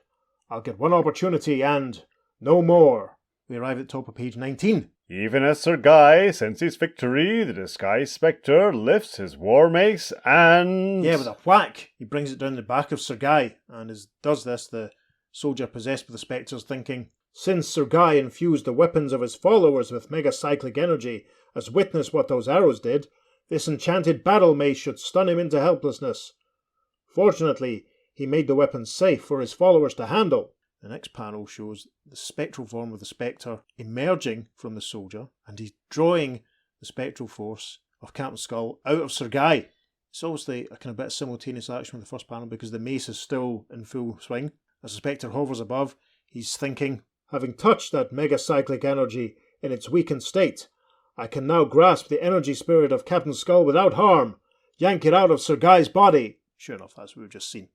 I'll get one opportunity and no more." We arrive at the top of page 19. Even as Sir Guy senses victory, the disguised Spectre lifts his war mace and... Yeah, with a whack, he brings it down the back of Sir Guy, and as does this, the soldier possessed with the Spectre's thinking, "Since Sir Guy infused the weapons of his followers with megacyclic energy, as witness what those arrows did, this enchanted battle mace should stun him into helplessness. Fortunately, he made the weapons safe for his followers to handle." The next panel shows the spectral form of the Spectre emerging from the soldier, and he's drawing the spectral force of Captain Skull out of Sir Guy. It's obviously a kind of bit of simultaneous action with the first panel because the mace is still in full swing. As the Spectre hovers above, he's thinking, "Having touched that megacyclic energy in its weakened state, I can now grasp the energy spirit of Captain Skull without harm, yank it out of Sir Guy's body." Sure enough, that's what we've just seen.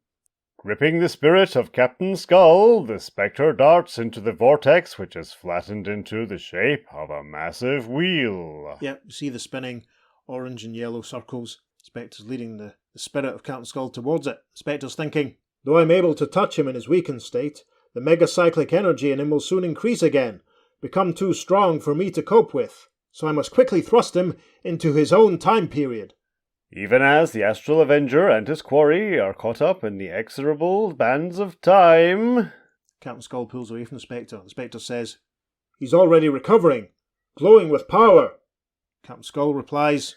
Gripping the spirit of Captain Skull, the Spectre darts into the vortex, which is flattened into the shape of a massive wheel. Yep, you see the spinning orange and yellow circles. Spectre's leading the spirit of Captain Skull towards it. Spectre's thinking, Though I'm able to touch him in his weakened state, the megacyclic energy in him will soon increase again, become too strong for me to cope with. So I must quickly thrust him into his own time period. Even as the Astral Avenger and his quarry are caught up in the exorable bands of time... Captain Skull pulls away from the Spectre. The Spectre says, He's already recovering, glowing with power. Captain Skull replies,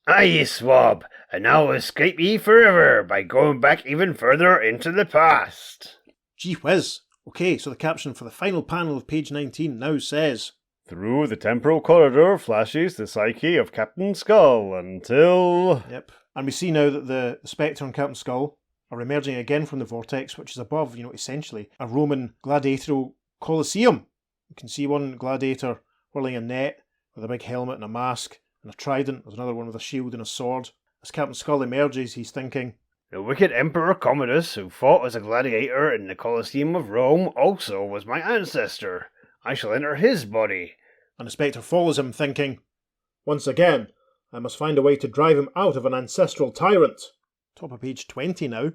Aye, ye swab, and now escape ye forever by going back even further into the past. Gee whiz. Okay, so the caption for the final panel of page 19 now says, Through the temporal corridor flashes the psyche of Captain Skull until... Yep. And we see now that the Spectre and Captain Skull are emerging again from the vortex, which is above, essentially a Roman gladiatorial Colosseum. You can see one gladiator whirling a net with a big helmet and a mask and a trident. There's another one with a shield and a sword. As Captain Skull emerges, he's thinking, The wicked Emperor Commodus, who fought as a gladiator in the Colosseum of Rome, also was my ancestor. I shall enter his body. And the Spectre follows him, thinking, Once again, I must find a way to drive him out of an ancestral tyrant. Top of page 20 now.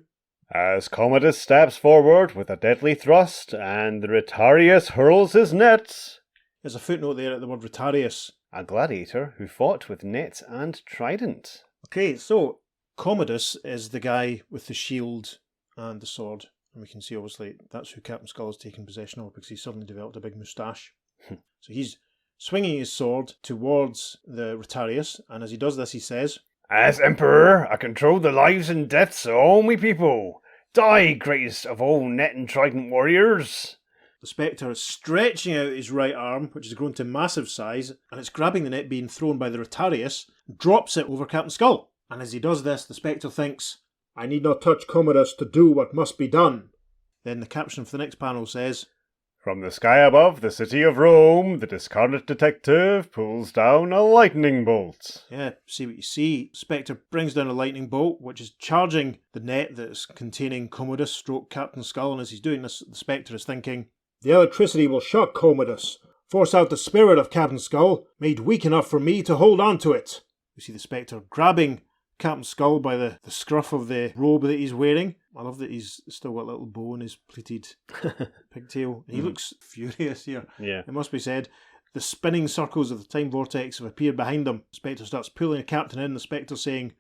As Commodus stabs forward with a deadly thrust, and the Rotarius hurls his net. There's a footnote there at the word Rotarius. A gladiator who fought with net and trident. Okay, so Commodus is the guy with the shield and the sword. And we can see, obviously, that's who Captain Skull has taken possession of because he's suddenly developed a big moustache. So he's swinging his sword towards the Rotarius, and as he does this, he says, As Emperor, I control the lives and deaths of all my people. Die, greatest of all net and trident warriors. The Spectre is stretching out his right arm, which has grown to massive size, and it's grabbing the net being thrown by the Rotarius, drops it over Captain Skull. And as he does this, the Spectre thinks, I need not touch Commodus to do what must be done. Then the caption for the next panel says, From the sky above the city of Rome, the discarnate detective pulls down a lightning bolt. Yeah, see what you see. Spectre brings down a lightning bolt, which is charging the net that's containing Commodus stroke Captain Skull, and as he's doing this, the Spectre is thinking, The electricity will shock Commodus, force out the spirit of Captain Skull, made weak enough for me to hold on to it. We see the Spectre grabbing Captain Skull by the scruff of the robe that he's wearing. I love that he's still got a little bow in his pleated pigtail. He looks furious here. Yeah. It must be said. The spinning circles of the time vortex have appeared behind him. The Spectre starts pulling the captain in, the Spectre saying,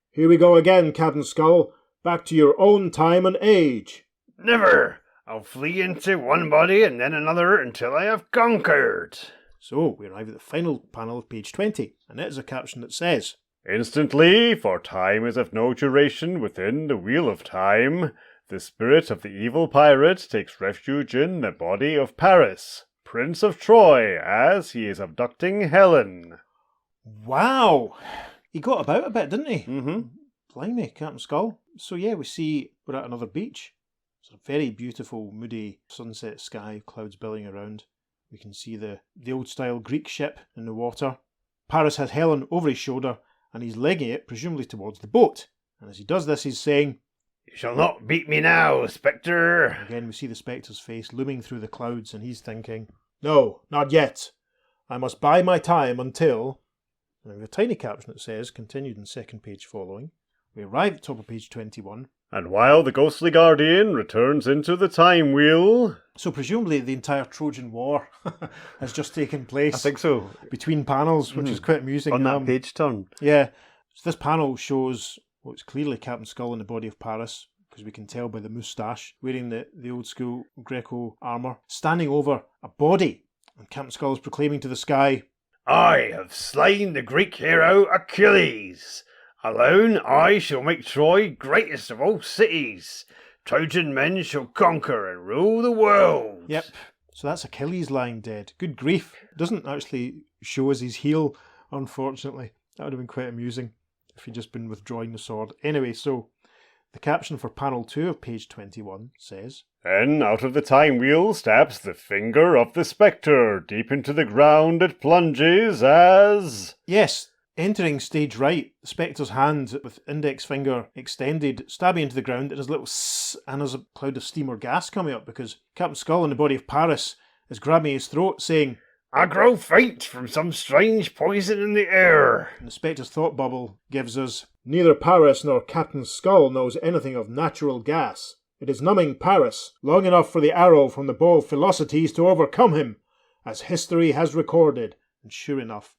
Here we go again, Captain Skull. Back to your own time and age. Never! I'll flee into one body and then another until I have conquered. So, we arrive at the final panel of page 20, and it is a caption that says, Instantly, for time is of no duration within the wheel of time, the spirit of the evil pirate takes refuge in the body of Paris, Prince of Troy, as he is abducting Helen. Wow! He got about a bit, didn't he? Mm-hmm. Blimey, Captain Skull. So yeah, we see we're at another beach. It's a very beautiful, moody sunset sky, clouds billowing around. We can see the old-style Greek ship in the water. Paris has Helen over his shoulder, and he's legging it, presumably towards the boat. And as he does this, he's saying, You shall not beat me now, Spectre. Again, we see the Spectre's face looming through the clouds, and he's thinking, No, not yet. I must bide my time until... And we have a tiny caption that says, continued in second page following. We arrive at the top of page 21. And while the ghostly guardian returns into the time wheel... So presumably the entire Trojan War has just taken place. I think so. Between panels, which is quite amusing. On that page turn. Yeah. So this panel shows what's clearly Captain Skull in the body of Paris, because we can tell by the moustache, wearing the old school Greco armour, standing over a body. And Captain Skull is proclaiming to the sky, I have slain the Greek hero Achilles. Alone I shall make Troy greatest of all cities. Trojan men shall conquer and rule the world. Yep. So that's Achilles lying dead. Good grief. Doesn't actually show us his heel, unfortunately. That would have been quite amusing if he'd just been withdrawing the sword. Anyway, so the caption for panel 2 of page 21 says, Then out of the time wheel stabs the finger of the Spectre. Deep into the ground it plunges as... Yes, Entering stage right, the Spectre's hand with index finger extended, stabbing into the ground, and there's a little sss, and there's a cloud of steam or gas coming up because Captain Skull in the body of Paris is grabbing his throat, saying, "I grow faint from some strange poison in the air." And the Spectre's thought bubble gives us, Neither Paris nor Captain Skull knows anything of natural gas. It is numbing Paris, long enough for the arrow from the bow of Philocities to overcome him, as history has recorded. and sure enough,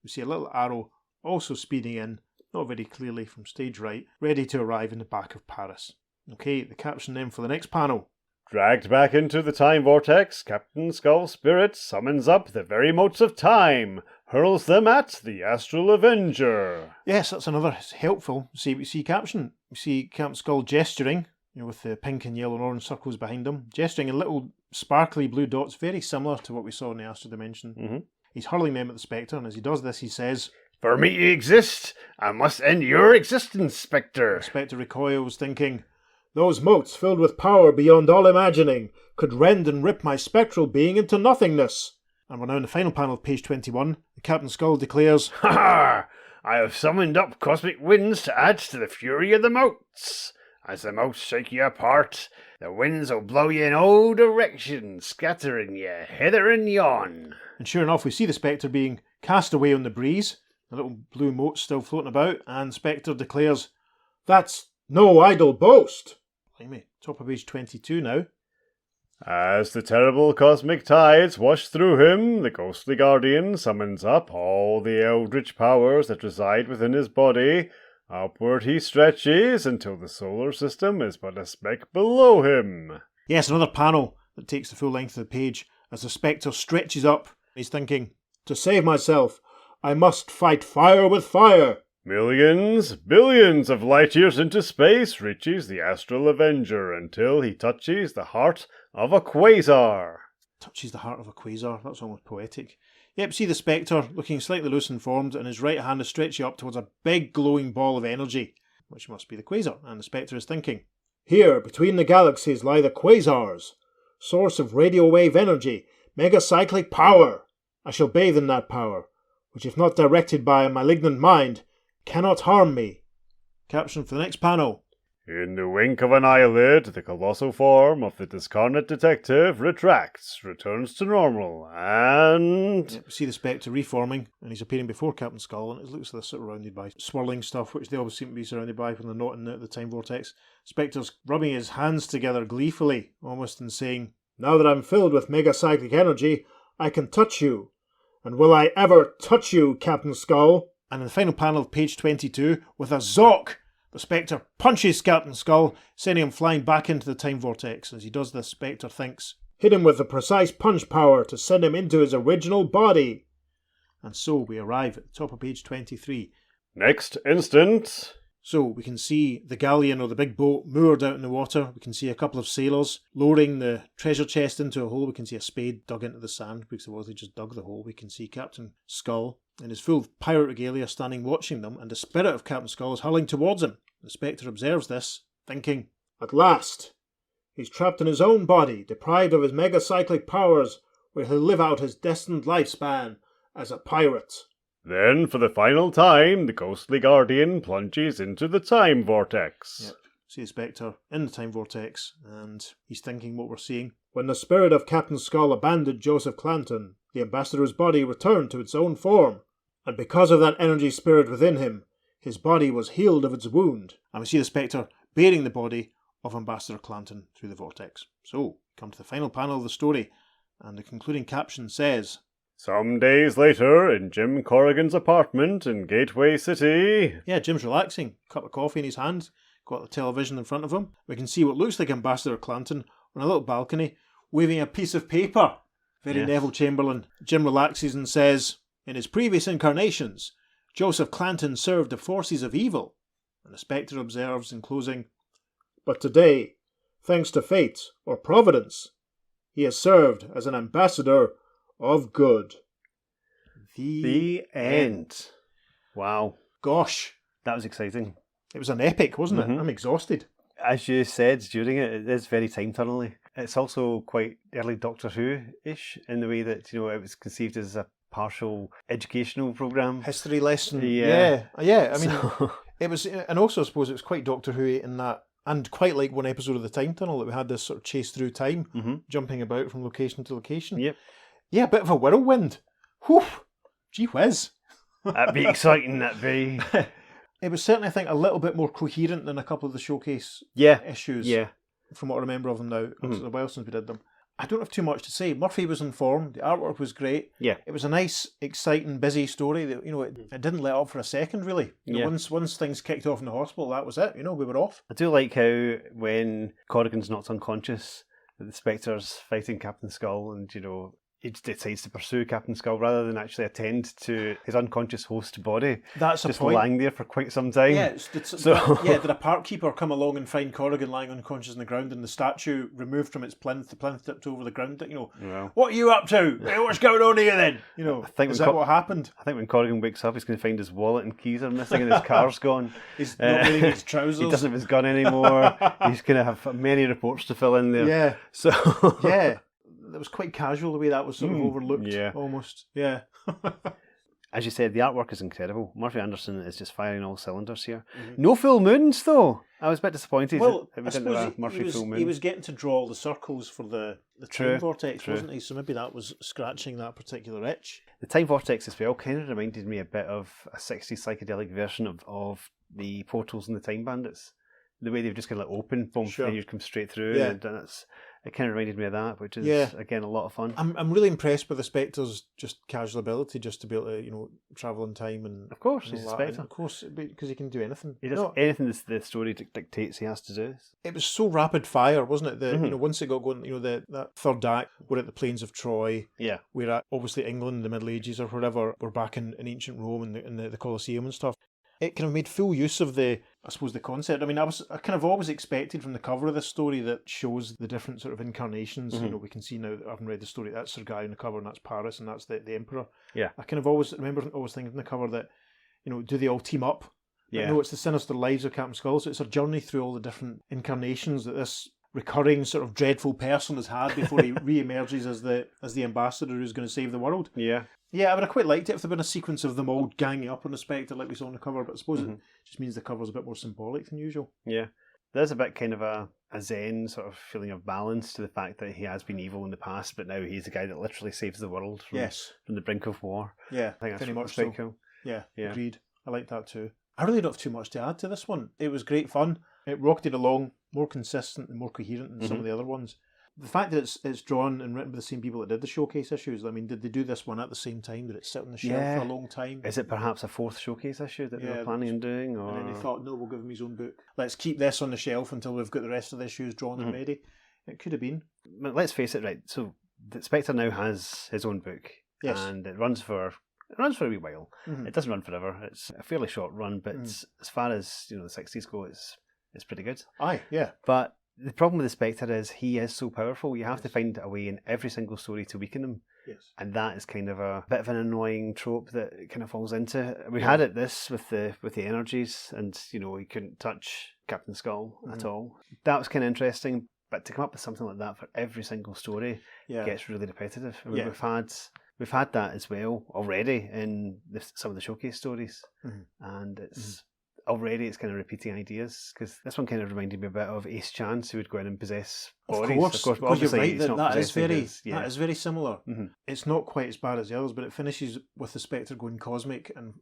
we see a little arrow also speeding in, not very clearly from stage right, ready to arrive in the back of Paris. Okay, the caption then for the next panel. Dragged back into the time vortex, Captain Skull's spirit summons up the very motes of time, hurls them at the Astral Avenger. Yes, that's another helpful CBC caption. We see Captain Skull gesturing, with the pink and yellow and orange circles behind him, gesturing in little sparkly blue dots, very similar to what we saw in the Astral Dimension. Mm-hmm. He's hurling them at the Spectre, and as he does this, he says, "For me to exist, I must end your existence, Spectre." the Spectre recoils, thinking, Those motes, filled with power beyond all imagining, could rend and rip my spectral being into nothingness. And we're now in the final panel of page 21. Captain Skull declares, "Ha ha! I have summoned up cosmic winds to add to the fury of the motes. As the motes shake you apart, the winds will blow you in all directions, scattering you hither and yon." And sure enough, we see the Spectre being cast away on the breeze, the little blue motes still floating about, and Spectre declares, That's no idle boast. blimey, top of page 22 now. As the terrible cosmic tides wash through him, the ghostly guardian summons up all the eldritch powers that reside within his body. Upward he stretches until the solar system is but a speck below him. Yes, another panel that takes the full length of the page as the Spectre stretches up. He's thinking, To save myself, I must fight fire with fire. Millions, billions of light years into space reaches the Astral Avenger until he touches the heart of a quasar. touches the heart of a quasar. That's almost poetic. Yep, see the Spectre looking slightly loose and formed, and his right hand is stretching up towards a big glowing ball of energy, which must be the quasar. And the Spectre is thinking, Here, between the galaxies, lie the quasars, source of radio wave energy, megacyclic power. I shall bathe in that power, which, if not directed by a malignant mind, cannot harm me. Caption for the next panel. In the wink of an eyelid, the colossal form of the discarnate detective retracts, returns to normal, and... Yep, see the Spectre reforming, and he's appearing before Captain Skull, and it looks like they're surrounded by swirling stuff, which they always seem to be surrounded by when they're not in the time vortex. Spectre's rubbing his hands together gleefully, almost, and saying, Now that I'm filled with megacyclic energy, I can touch you. And will I ever touch you, Captain Skull? And in the final panel of page 22, with a zock, the Spectre punches Captain Skull, sending him flying back into the time vortex. As he does this, Spectre thinks, Hit him with the precise punch power to send him into his original body. And so we arrive at the top of page 23. Next instant... So we can see the galleon or the big boat moored out in the water. We can see a couple of sailors lowering the treasure chest into a hole. We can see a spade dug into the sand because they've obviously just dug the hole. We can see Captain Skull in his full pirate regalia standing watching them, and the spirit of Captain Skull is hurling towards him. The Spectre observes this, thinking, At last! He's trapped in his own body, deprived of his megacyclic powers, where he'll live out his destined lifespan as a pirate. Then, for the final time, the ghostly guardian plunges into the time vortex. Yep. See the Spectre in the time vortex, and he's thinking what we're seeing. When the spirit of Captain Skull abandoned Joseph Clanton, the ambassador's body returned to its own form, and because of that energy spirit within him, his body was healed of its wound. And we see the Spectre bearing the body of Ambassador Clanton through the vortex. So, come to the final panel of the story, and the concluding caption says, Some days later, in Jim Corrigan's apartment in Gateway City... Yeah, Jim's relaxing, cup of coffee in his hand, got the television in front of him. We can see what looks like Ambassador Clanton on a little balcony, waving a piece of paper. Very Neville Chamberlain. Jim relaxes and says, In his previous incarnations, Joseph Clanton served the forces of evil. And the Spectre observes in closing, But today, thanks to fate or providence, he has served as an ambassador of good. The end. Wow. Gosh, That was exciting. it was an epic, wasn't it? I'm exhausted. As you said during it, it is very time tunnely. It's also quite early Doctor Who-ish in the way that, it was conceived as a partial educational program. History lesson. Yeah. Yeah. I mean, it was, and also I suppose it was quite Doctor Who in that, and quite like one episode of the Time Tunnel that we had this sort of chase through time, jumping about from location to location. Yep. Yeah, a bit of a whirlwind. Whew. Gee whiz. That'd be exciting, that'd be. It was certainly, I think, a little bit more coherent than a couple of the showcase issues. Yeah. From what I remember of them now. It's a while since we did them. I don't have too much to say. Murphy was in form. The artwork was great. Yeah. It was a nice, exciting, busy story that, it didn't let up for a second, really. Once things kicked off in the hospital, that was it. We were off. I do like how when Corrigan's knocked unconscious, the Spectre's fighting Captain Skull, and, he decides to pursue Captain Skull rather than actually attend to his unconscious host body. That's just a point. lying there for quite some time. Yeah, did a park keeper come along and find Corrigan lying unconscious on the ground and the statue removed from its plinth, the plinth tipped over the ground? What are you up to? What's going on here then? Is that what happened? I think when Corrigan wakes up, he's going to find his wallet and keys are missing and his car's gone. He's not wearing his trousers. He doesn't have his gun anymore. He's going to have many reports to fill in there. Yeah. So yeah. That was quite casual the way that was sort of overlooked. Yeah. Almost. Yeah. As you said, the artwork is incredible. Murphy Anderson is just firing all cylinders here. No full moons, though. I was a bit disappointed. Well, that we I didn't have suppose a Murphy full moon. he was getting to draw all the circles for the True, time vortex, true. wasn't he? So maybe that was scratching that particular itch. The time vortex as well kind of reminded me a bit of a 60s psychedelic version of the portals and the Time Bandits. The way they've just kind of open, boom, Sure. and you come straight through. Yeah. And it kind of reminded me of that, which is, again, a lot of fun. I'm really impressed with the Spectre's just casual ability just to be able to, travel in time and... Of course, and he's a all that. Spectre. And of course, because he can do anything. He does anything the story dictates he has to do. It was so rapid fire, wasn't it? Once it got going, that third act, we're at the plains of Troy. Yeah. We're at, obviously, England, the Middle Ages or whatever. We're back in ancient Rome and the Colosseum and stuff. It kind of made full use of the concept. I mean, I kind of always expected from the cover of this story that shows the different sort of incarnations. We can see now that I haven't read the story, that's Sir Guy on the cover and that's Paris and that's the Emperor. Yeah. I kind of always thinking on the cover that, do they all team up? Yeah. No, it's the sinister lives of Captain Skull, so it's a journey through all the different incarnations that this recurring sort of dreadful person has had before he re-emerges as the ambassador who's going to save the world. Yeah. Yeah, I would have quite liked it if there had been a sequence of them all ganging up on the Spectre like we saw on the cover, but I suppose it just means the cover's a bit more symbolic than usual. Yeah. There's a bit kind of a zen sort of feeling of balance to the fact that he has been evil in the past, but now he's the guy that literally saves the world from the brink of war. Yeah, I think very much pretty so. cool. Yeah, Yeah. agreed. I like that too. I really don't have too much to add to this one. It was great fun. It rocketed along, more consistent and more coherent than some of the other ones. The fact that it's drawn and written by the same people that did the showcase issues, I mean, did they do this one at the same time? Did it sit on the shelf for a long time? Is it perhaps a fourth showcase issue that they were planning on doing? Or... And then they thought, no, we'll give him his own book. Let's keep this on the shelf until we've got the rest of the issues drawn and ready. It could have been. But let's face it, right, so the Spectre now has his own book. Yes. And it runs for a wee while. It doesn't run forever. It's a fairly short run, but as far as the 60s go, it's pretty good. Aye, yeah. But the problem with the Spectre is he is so powerful. You have to find a way in every single story to weaken him. Yes. And that is kind of a bit of an annoying trope that it kind of falls into. We had it with the energies, and he couldn't touch Captain Skull at all. That was kind of interesting, but to come up with something like that for every single story gets really repetitive. I mean, we've had that as well already in some of the showcase stories, and it's kind of repeating ideas, because this one kind of reminded me a bit of Ace Chance, who would go in and possess bodies. Of course, but obviously you're right, that is very his, similar. It's not quite as bad as the others, but it finishes with the Spectre going cosmic and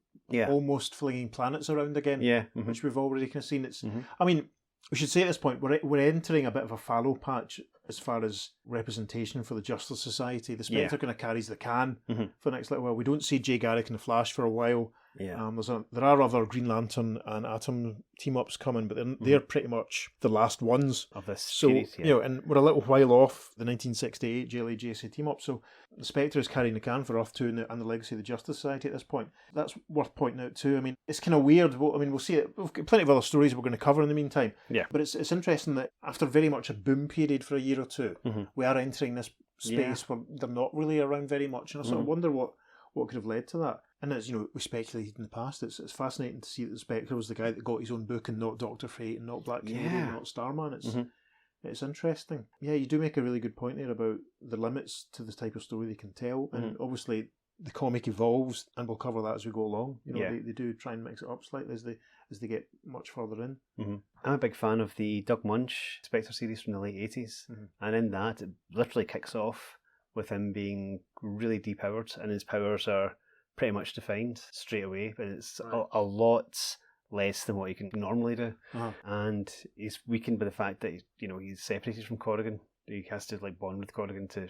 almost flinging planets around again, which we've already kind of seen. It's, I mean, we should say at this point, we're entering a bit of a fallow patch as far as representation for the Justice Society. The Spectre kind of carries the can for the next little while. We don't see Jay Garrick and the Flash for a while. Yeah. There are other Green Lantern and Atom team-ups coming, but they're pretty much the last ones of this series. And we're a little while off the 1968 JLA-JSA team-up, so the Spectre is carrying the can for Earth 2 and the legacy of the Justice Society at this point. That's worth pointing out too. I mean, it's kind of weird. We'll see it. We've got plenty of other stories we're going to cover in the meantime. Yeah. But it's interesting that after very much a boom period for a year or two, we are entering this space where they're not really around very much, and I sort of wonder what could have led to that. And as we speculated in the past, it's fascinating to see that the Spectre was the guy that got his own book and not Dr. Fate and not Black Canary and not Starman. It's interesting. Yeah, you do make a really good point there about the limits to the type of story they can tell, and obviously the comic evolves, and we'll cover that as we go along. You know, Yeah. they do try and mix it up slightly as they get much further in. I'm a big fan of the Doug Munch Spectre series from the late 80s, and in that it literally kicks off with him being really depowered, and his powers are pretty much defined straight away, but it's a lot less than what he can normally do. And he's weakened by the fact that he's separated from Corrigan. He has to bond with Corrigan to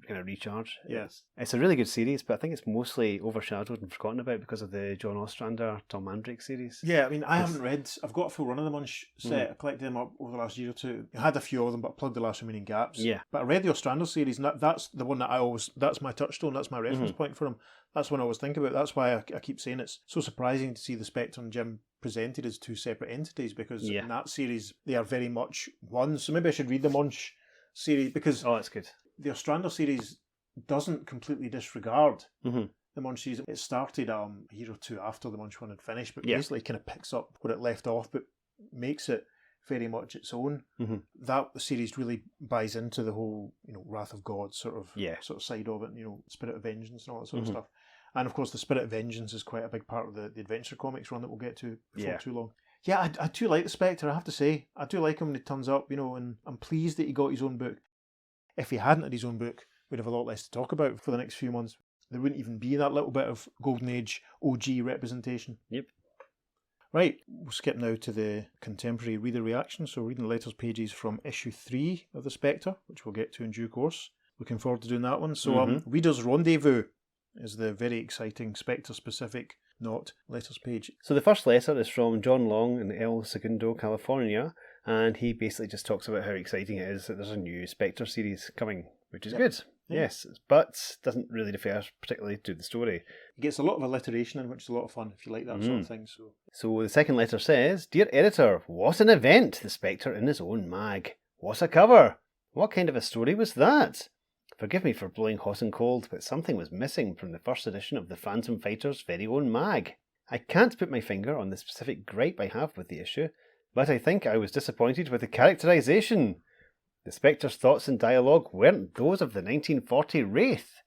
kind of recharge. Yes, it's a really good series, but I think it's mostly overshadowed and forgotten about because of the John Ostrander, Tom Mandrake series. Yeah, I mean, I've got a full run of the Munch set. I collected them up over the last year or two. I had a few of them, but plugged the last remaining gaps. Yeah. But I read the Ostrander series, and that's the one that that's my touchstone, that's my reference point for him. That's one I always think about. That's why I keep saying it's so surprising to see the Spectre and Jim presented as two separate entities, because in that series, they are very much one. So maybe I should read the Munch series, because that's good. The Ostrander series doesn't completely disregard the Munch series. It started a year or two after the Munch one had finished, but basically kind of picks up where it left off, but makes it very much its own. That series really buys into the whole, Wrath of God sort of side of it, Spirit of Vengeance and all that sort of stuff. And of course, the Spirit of Vengeance is quite a big part of the Adventure Comics run that we'll get to before too long. Yeah, I do like the Spectre, I have to say. I do like him when he turns up, and I'm pleased that he got his own book. If he hadn't had his own book, we'd have a lot less to talk about for the next few months. There wouldn't even be that little bit of Golden Age OG representation. Yep. Right, we'll skip now to the contemporary reader reaction. So reading the letters pages from issue 3 of the Spectre, which we'll get to in due course. Looking forward to doing that one. So Reader's Rendezvous is the very exciting Spectre-specific letters page. So the first letter is from John Long in El Segundo, California, and he basically just talks about how exciting it is that there's a new Spectre series coming, which is good. Yes, but doesn't really refer particularly to the story. It gets a lot of alliteration in, which is a lot of fun if you like that sort of thing. So the second letter says, Dear Editor, what an event, the Spectre in his own mag. What a cover! What kind of a story was that? Forgive me for blowing hot and cold, but something was missing from the first edition of the Phantom Fighter's very own mag. I can't put my finger on the specific gripe I have with the issue, but I think I was disappointed with the characterization. The Spectre's thoughts and dialogue weren't those of the 1940 Wraith.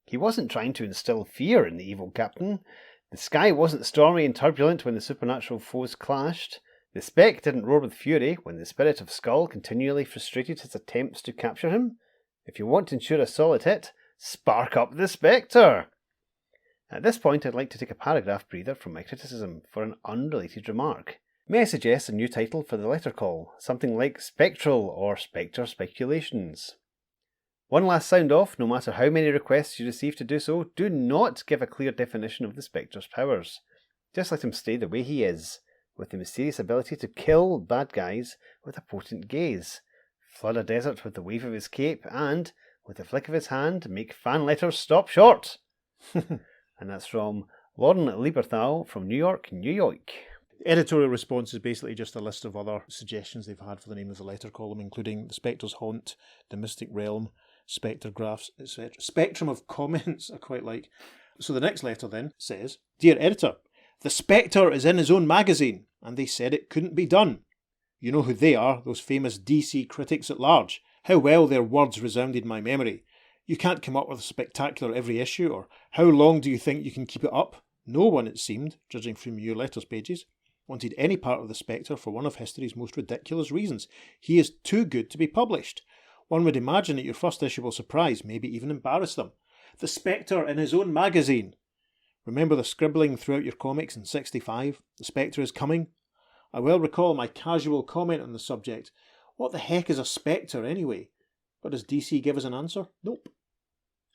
He wasn't trying to instill fear in the evil captain. The sky wasn't stormy and turbulent when the supernatural foes clashed. The Spec didn't roar with fury when the Spirit of Skull continually frustrated his attempts to capture him. If you want to ensure a solid hit, spark up the Spectre! At this point, I'd like to take a paragraph breather from my criticism for an unrelated remark. May I suggest a new title for the letter call, something like Spectral or Spectre Speculations? One last sound off, no matter how many requests you receive to do so, do not give a clear definition of the Spectre's powers. Just let him stay the way he is, with the mysterious ability to kill bad guys with a potent gaze, flood a desert with the wave of his cape, and, with a flick of his hand, make fan letters stop short. And that's from Lauren Lieberthal from New York, New York. The editorial response is basically just a list of other suggestions they've had for the name of the letter column, including the Spectre's Haunt, the Mystic Realm, Spectre Graphs, etc. Spectrum of comments I quite like. So the next letter then says, Dear Editor, the Spectre is in his own magazine, and they said it couldn't be done. You know who they are, those famous DC critics at large. How well their words resounded in my memory. You can't come up with a spectacular every issue, or how long do you think you can keep it up? No one, it seemed, judging from your letters pages, wanted any part of the Spectre for one of history's most ridiculous reasons. He is too good to be published. One would imagine that your first issue will surprise, maybe even embarrass them. The Spectre in his own magazine. Remember the scribbling throughout your comics in 65? The Spectre is coming? I well recall my casual comment on the subject. What the heck is a Spectre anyway? But does DC give us an answer? Nope.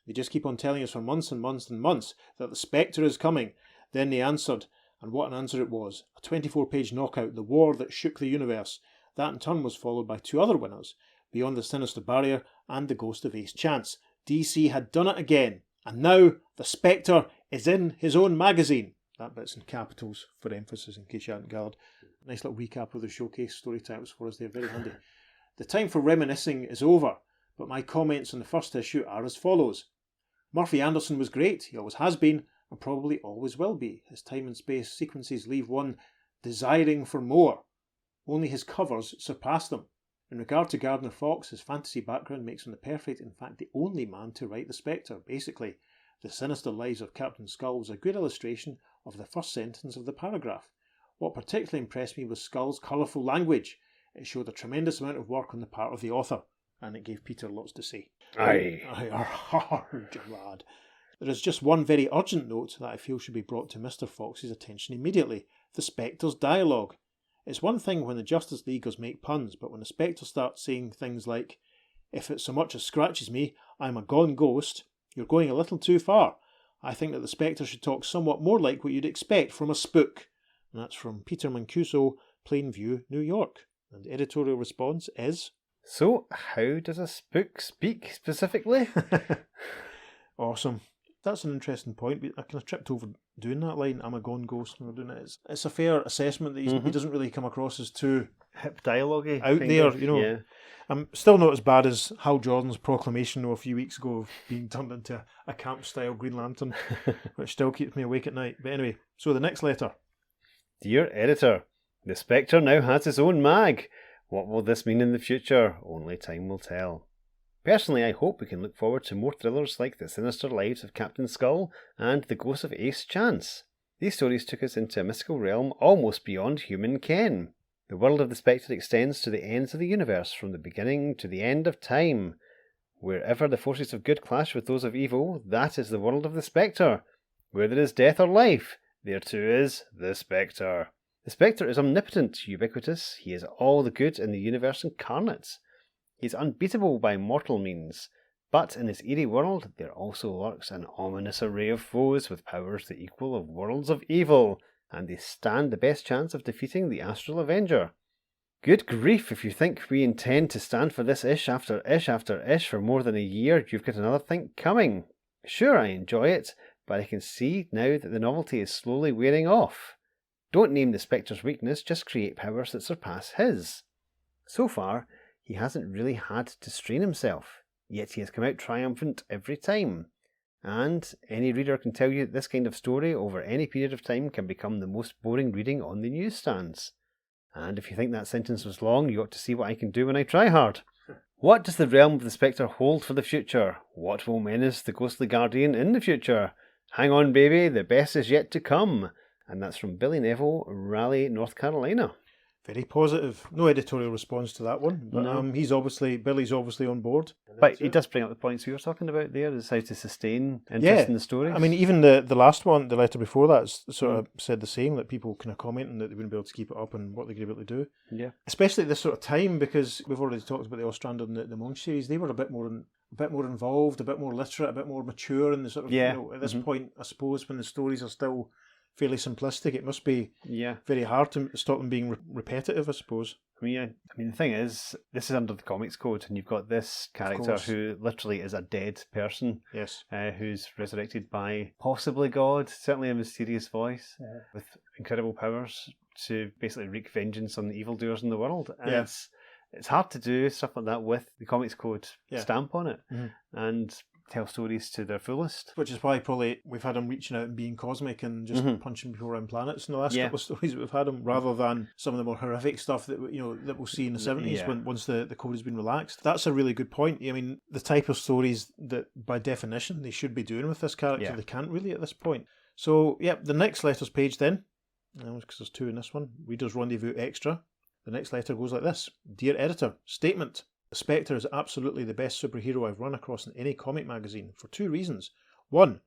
They just keep on telling us for months and months and months that the Spectre is coming. Then they answered, and what an answer it was. A 24-page knockout, the war that shook the universe. That in turn was followed by two other winners, Beyond the Sinister Barrier and The Ghost of Ace Chance. DC had done it again, and now the Spectre is in his own magazine. That bit's in capitals for emphasis in case you hadn't gathered. Nice little recap of the showcase story titles for us there, very handy. The time for reminiscing is over, but my comments on the first issue are as follows. Murphy Anderson was great, he always has been, and probably always will be. His time and space sequences leave one desiring for more. Only his covers surpass them. In regard to Gardner Fox, his fantasy background makes him the perfect, in fact the only man to write the Spectre. Basically, The sinister lies of Captain Skull was a good illustration of the first sentence of the paragraph. What particularly impressed me was Skull's colourful language. It showed a tremendous amount of work on the part of the author, and it gave Peter lots to say. Aye. Hard, lad. There is just one very urgent note that I feel should be brought to Mr. Fox's attention immediately. The Spectre's dialogue. It's one thing when the Justice Leaguers make puns, but when the Spectre starts saying things like, "If it so much as scratches me, I'm a gone ghost," you're going a little too far. I think that the Spectre should talk somewhat more like what you'd expect from a spook. And that's from Peter Mancuso, Plainview, New York. And the editorial response is... So, how does a spook speak specifically? Awesome. That's an interesting point. I kind of tripped over doing that line, "I'm a gone ghost," when we're doing it. It's a fair assessment that he doesn't really come across as too hip dialogue-y out there, of, you know. Yeah. I'm still not as bad as Hal Jordan's proclamation a few weeks ago of being turned into a camp-style Green Lantern, which still keeps me awake at night. But anyway, so the next letter. Dear Editor, the Spectre now has his own mag. What will this mean in the future? Only time will tell. Personally, I hope we can look forward to more thrillers like The Sinister Lives of Captain Skull and The Ghost of Ace Chance. These stories took us into a mystical realm almost beyond human ken. The world of the Spectre extends to the ends of the universe, from the beginning to the end of time. Wherever the forces of good clash with those of evil, that is the world of the Spectre. Where there is death or life, there too is the Spectre. The Spectre is omnipotent, ubiquitous. He is all the good in the universe incarnate. He is unbeatable by mortal means, but in his eerie world there also lurks an ominous array of foes with powers the equal of worlds of evil, and they stand the best chance of defeating the Astral Avenger. Good grief, if you think we intend to stand for this ish after ish after ish for more than a year, you've got another thing coming. Sure, I enjoy it, but I can see now that the novelty is slowly wearing off. Don't name the Spectre's weakness, just create powers that surpass his. So far, he hasn't really had to strain himself, yet he has come out triumphant every time. And any reader can tell you that this kind of story over any period of time can become the most boring reading on the newsstands. And if you think that sentence was long, you ought to see what I can do when I try hard. What does the realm of the Spectre hold for the future? What will menace the ghostly guardian in the future? Hang on, baby, the best is yet to come. And that's from Billy Neville, Raleigh, North Carolina. Very positive. No editorial response to that one. But No. Billy's obviously on board. But he does bring up the points we were talking about there, is how to sustain interest in the stories. I mean, even the last one, the letter before that, sort of said the same, that people kind of commenting that they wouldn't be able to keep it up and what they're going to be able to do. Yeah. Especially at this sort of time, because we've already talked about the Ostrander and the Monk series. They were a bit more involved, a bit more literate, a bit more mature in the sort of, at this point, I suppose, when the stories are still fairly simplistic, it must be very hard to stop them being repetitive, I suppose. I mean, the thing is, this is under the comics code, and you've got this character who literally is a dead person. Yes. Who's resurrected by possibly God, certainly a mysterious voice, with incredible powers to basically wreak vengeance on the evildoers in the world. And it's hard to do stuff like that with the comics code stamp on it. And tell stories to their fullest. Which is why probably we've had him reaching out and being cosmic and just punching people around planets in the last couple of stories that we've had him, rather than some of the more horrific stuff that that we'll see in the 70s once the code has been relaxed. That's a really good point. I mean, the type of stories that by definition they should be doing with this character, they can't really at this point. So, the next letters page then, because there's two in this one, Reader's Rendezvous Extra. The next letter goes like this. Dear Editor, statement. The Spectre is absolutely the best superhero I've run across in any comic magazine, for two reasons. One,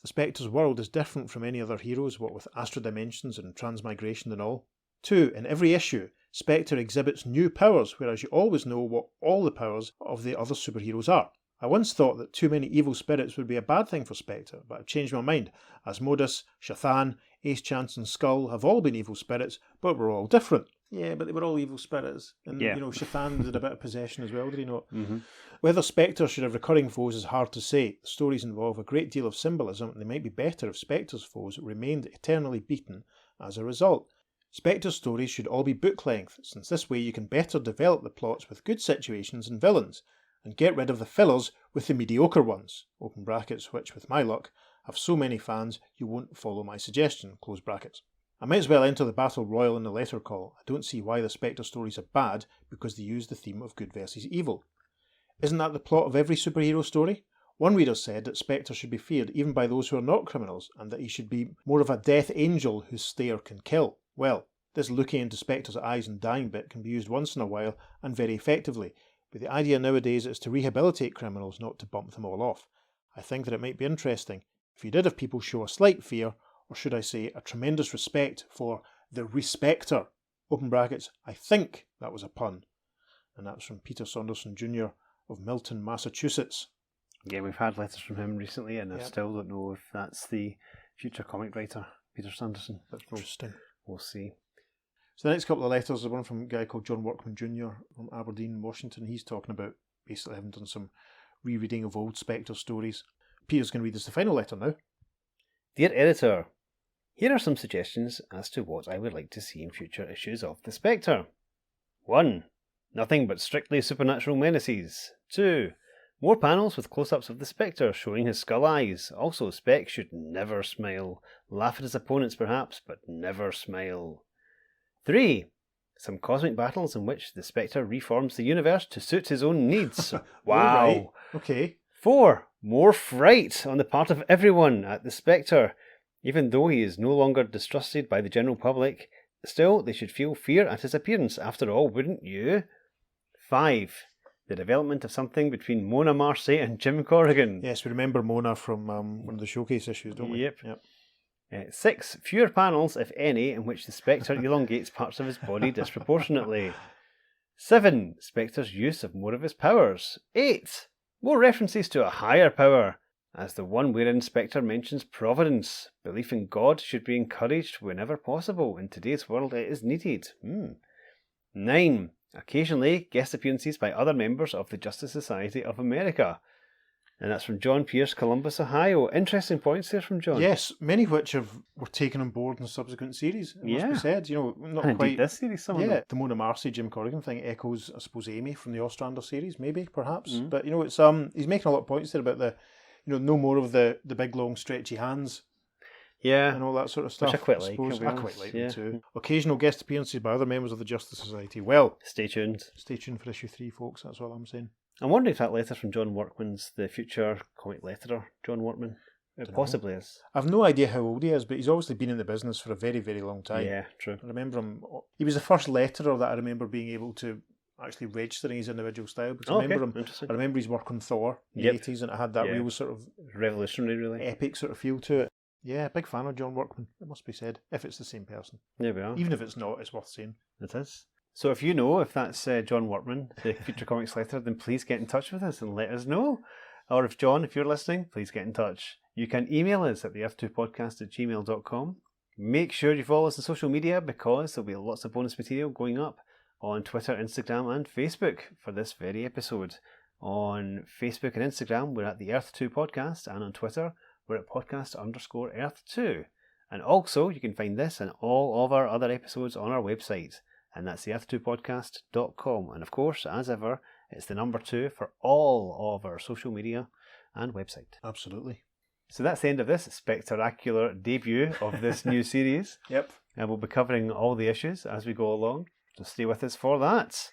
the Spectre's world is different from any other heroes, what with astral dimensions and transmigration and all. Two, in every issue, Spectre exhibits new powers, whereas you always know what all the powers of the other superheroes are. I once thought that too many evil spirits would be a bad thing for Spectre, but I've changed my mind. Asmodeus, Shathan, Ace Chance and Skull have all been evil spirits, but we're all different. Yeah, but they were all evil spirits. And, Shathan did a bit of possession as well, did he not? Whether Spectre should have recurring foes is hard to say. The stories involve a great deal of symbolism, and they might be better if Spectre's foes remained eternally beaten as a result. Spectre's stories should all be book length, since this way you can better develop the plots with good situations and villains, and get rid of the fillers with the mediocre ones, open brackets, which, with my luck, have so many fans you won't follow my suggestion, close brackets. I might as well enter the battle royal in the letter call. I don't see why the Spectre stories are bad because they use the theme of good versus evil. Isn't that the plot of every superhero story? One reader said that Spectre should be feared even by those who are not criminals, and that he should be more of a death angel whose stare can kill. Well, this looking into Spectre's eyes and dying bit can be used once in a while and very effectively, but the idea nowadays is to rehabilitate criminals, not to bump them all off. I think that it might be interesting if you did have people show a slight fear, or should I say a tremendous respect for the Respecter, open brackets, I think that was a pun. And that's from Peter Saunderson Jr. of Milton, Massachusetts. Yeah, we've had letters from him recently, and I Yep. still don't know if that's the future comic writer, Peter Sanderson. But Interesting. we'll see. So the next couple of letters are one from a guy called John Workman Jr. from Aberdeen, Washington. He's talking about basically having done some rereading of old Spectre stories. Peter's going to read us the final letter now. Dear Editor, here are some suggestions as to what I would like to see in future issues of The Spectre. 1. Nothing but strictly supernatural menaces. 2. More panels with close-ups of the Spectre showing his skull eyes. Also, Spec should never smile. Laugh at his opponents perhaps, but never smile. 3. Some cosmic battles in which the Spectre reforms the universe to suit his own needs. Wow! Right. Okay. 4. More fright on the part of everyone at the Spectre. Even though he is no longer distrusted by the general public, still they should feel fear at his appearance. After all, wouldn't you? 5. The development of something between Mona Marcy and Jim Corrigan. Yes, we remember Mona from one of the showcase issues, don't we? Yep. 6. Fewer panels, if any, in which the Spectre elongates parts of his body disproportionately. 7. Spectre's use of more of his powers. 8. More references to a higher power, as the one wherein Spectre mentions providence. Belief in God should be encouraged whenever possible. In today's world it is needed. 9. Occasionally guest appearances by other members of the Justice Society of America. And that's from John Pierce, Columbus, Ohio. Interesting points there from John. Yes, many of which were taken on board in subsequent series, it must be said. You know, not And quite... indeed this series, some of Yeah, them. the Mona Marcy, Jim Corrigan thing echoes, I suppose, Amy from the Ostrander series, maybe, perhaps. Mm. But, you know, it's he's making a lot of points there about no more of the big, long, stretchy hands Yeah. and all that sort of stuff. I quite like, suppose. I'll be I honest, quite like yeah. them too. Occasional guest appearances by other members of the Justice Society. Well, Stay tuned. stay tuned for issue 3, folks, that's all I'm saying. I'm wondering if that letter from John Workman's the future comic letterer, John Workman. It Dunno. possibly is. I've no idea how old he is, but he's obviously been in the business for a very, very long time. Yeah, true. I remember him. He was the first letterer that I remember being able to actually register in his individual style. Because I remember him. Interesting. I remember his work on Thor in Yep. the 80s, and it had that Yeah. real sort of Revolutionary, really. epic sort of feel to it. Yeah, big fan of John Workman. It must be said, if it's the same person. There we are. Even if it's not, it's worth saying. It is. So if you know if that's John Workman, the future comics letter, then please get in touch with us and let us know. Or if John, if you're listening, please get in touch. You can email us at theearth2podcast@gmail.com. Make sure you follow us on social media because there'll be lots of bonus material going up on Twitter, Instagram and Facebook for this very episode. On Facebook and Instagram, we're at the Earth2 Podcast, and on Twitter, we're at podcast_Earth2. And also, you can find this and all of our other episodes on our website, and that's theearth2podcast.com. And of course, as ever, it's the number 2 for all of our social media and website. Absolutely. So that's the end of this spectacular debut of this new series. Yep. And we'll be covering all the issues as we go along, so stay with us for that.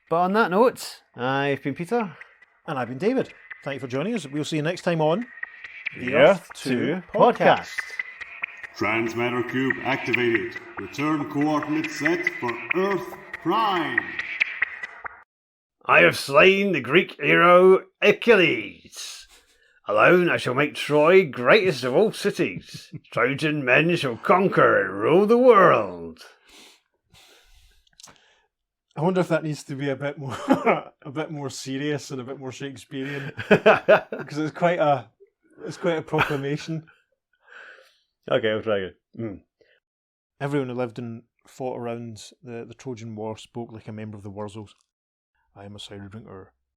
But on that note, I've been Peter. And I've been David. Thank you for joining us. We'll see you next time on The Earth2 Podcast. Transmatter cube activated. Return coordinates set for Earth Prime. I have slain the Greek hero Achilles. Alone I shall make Troy greatest of all cities. Trojan men shall conquer and rule the world. I wonder if that needs to be a bit more serious and a bit more Shakespearean, because it's quite a proclamation. Okay, I'll try again. Everyone who lived and fought around the Trojan War spoke like a member of the Wurzels. I am a cider drinker.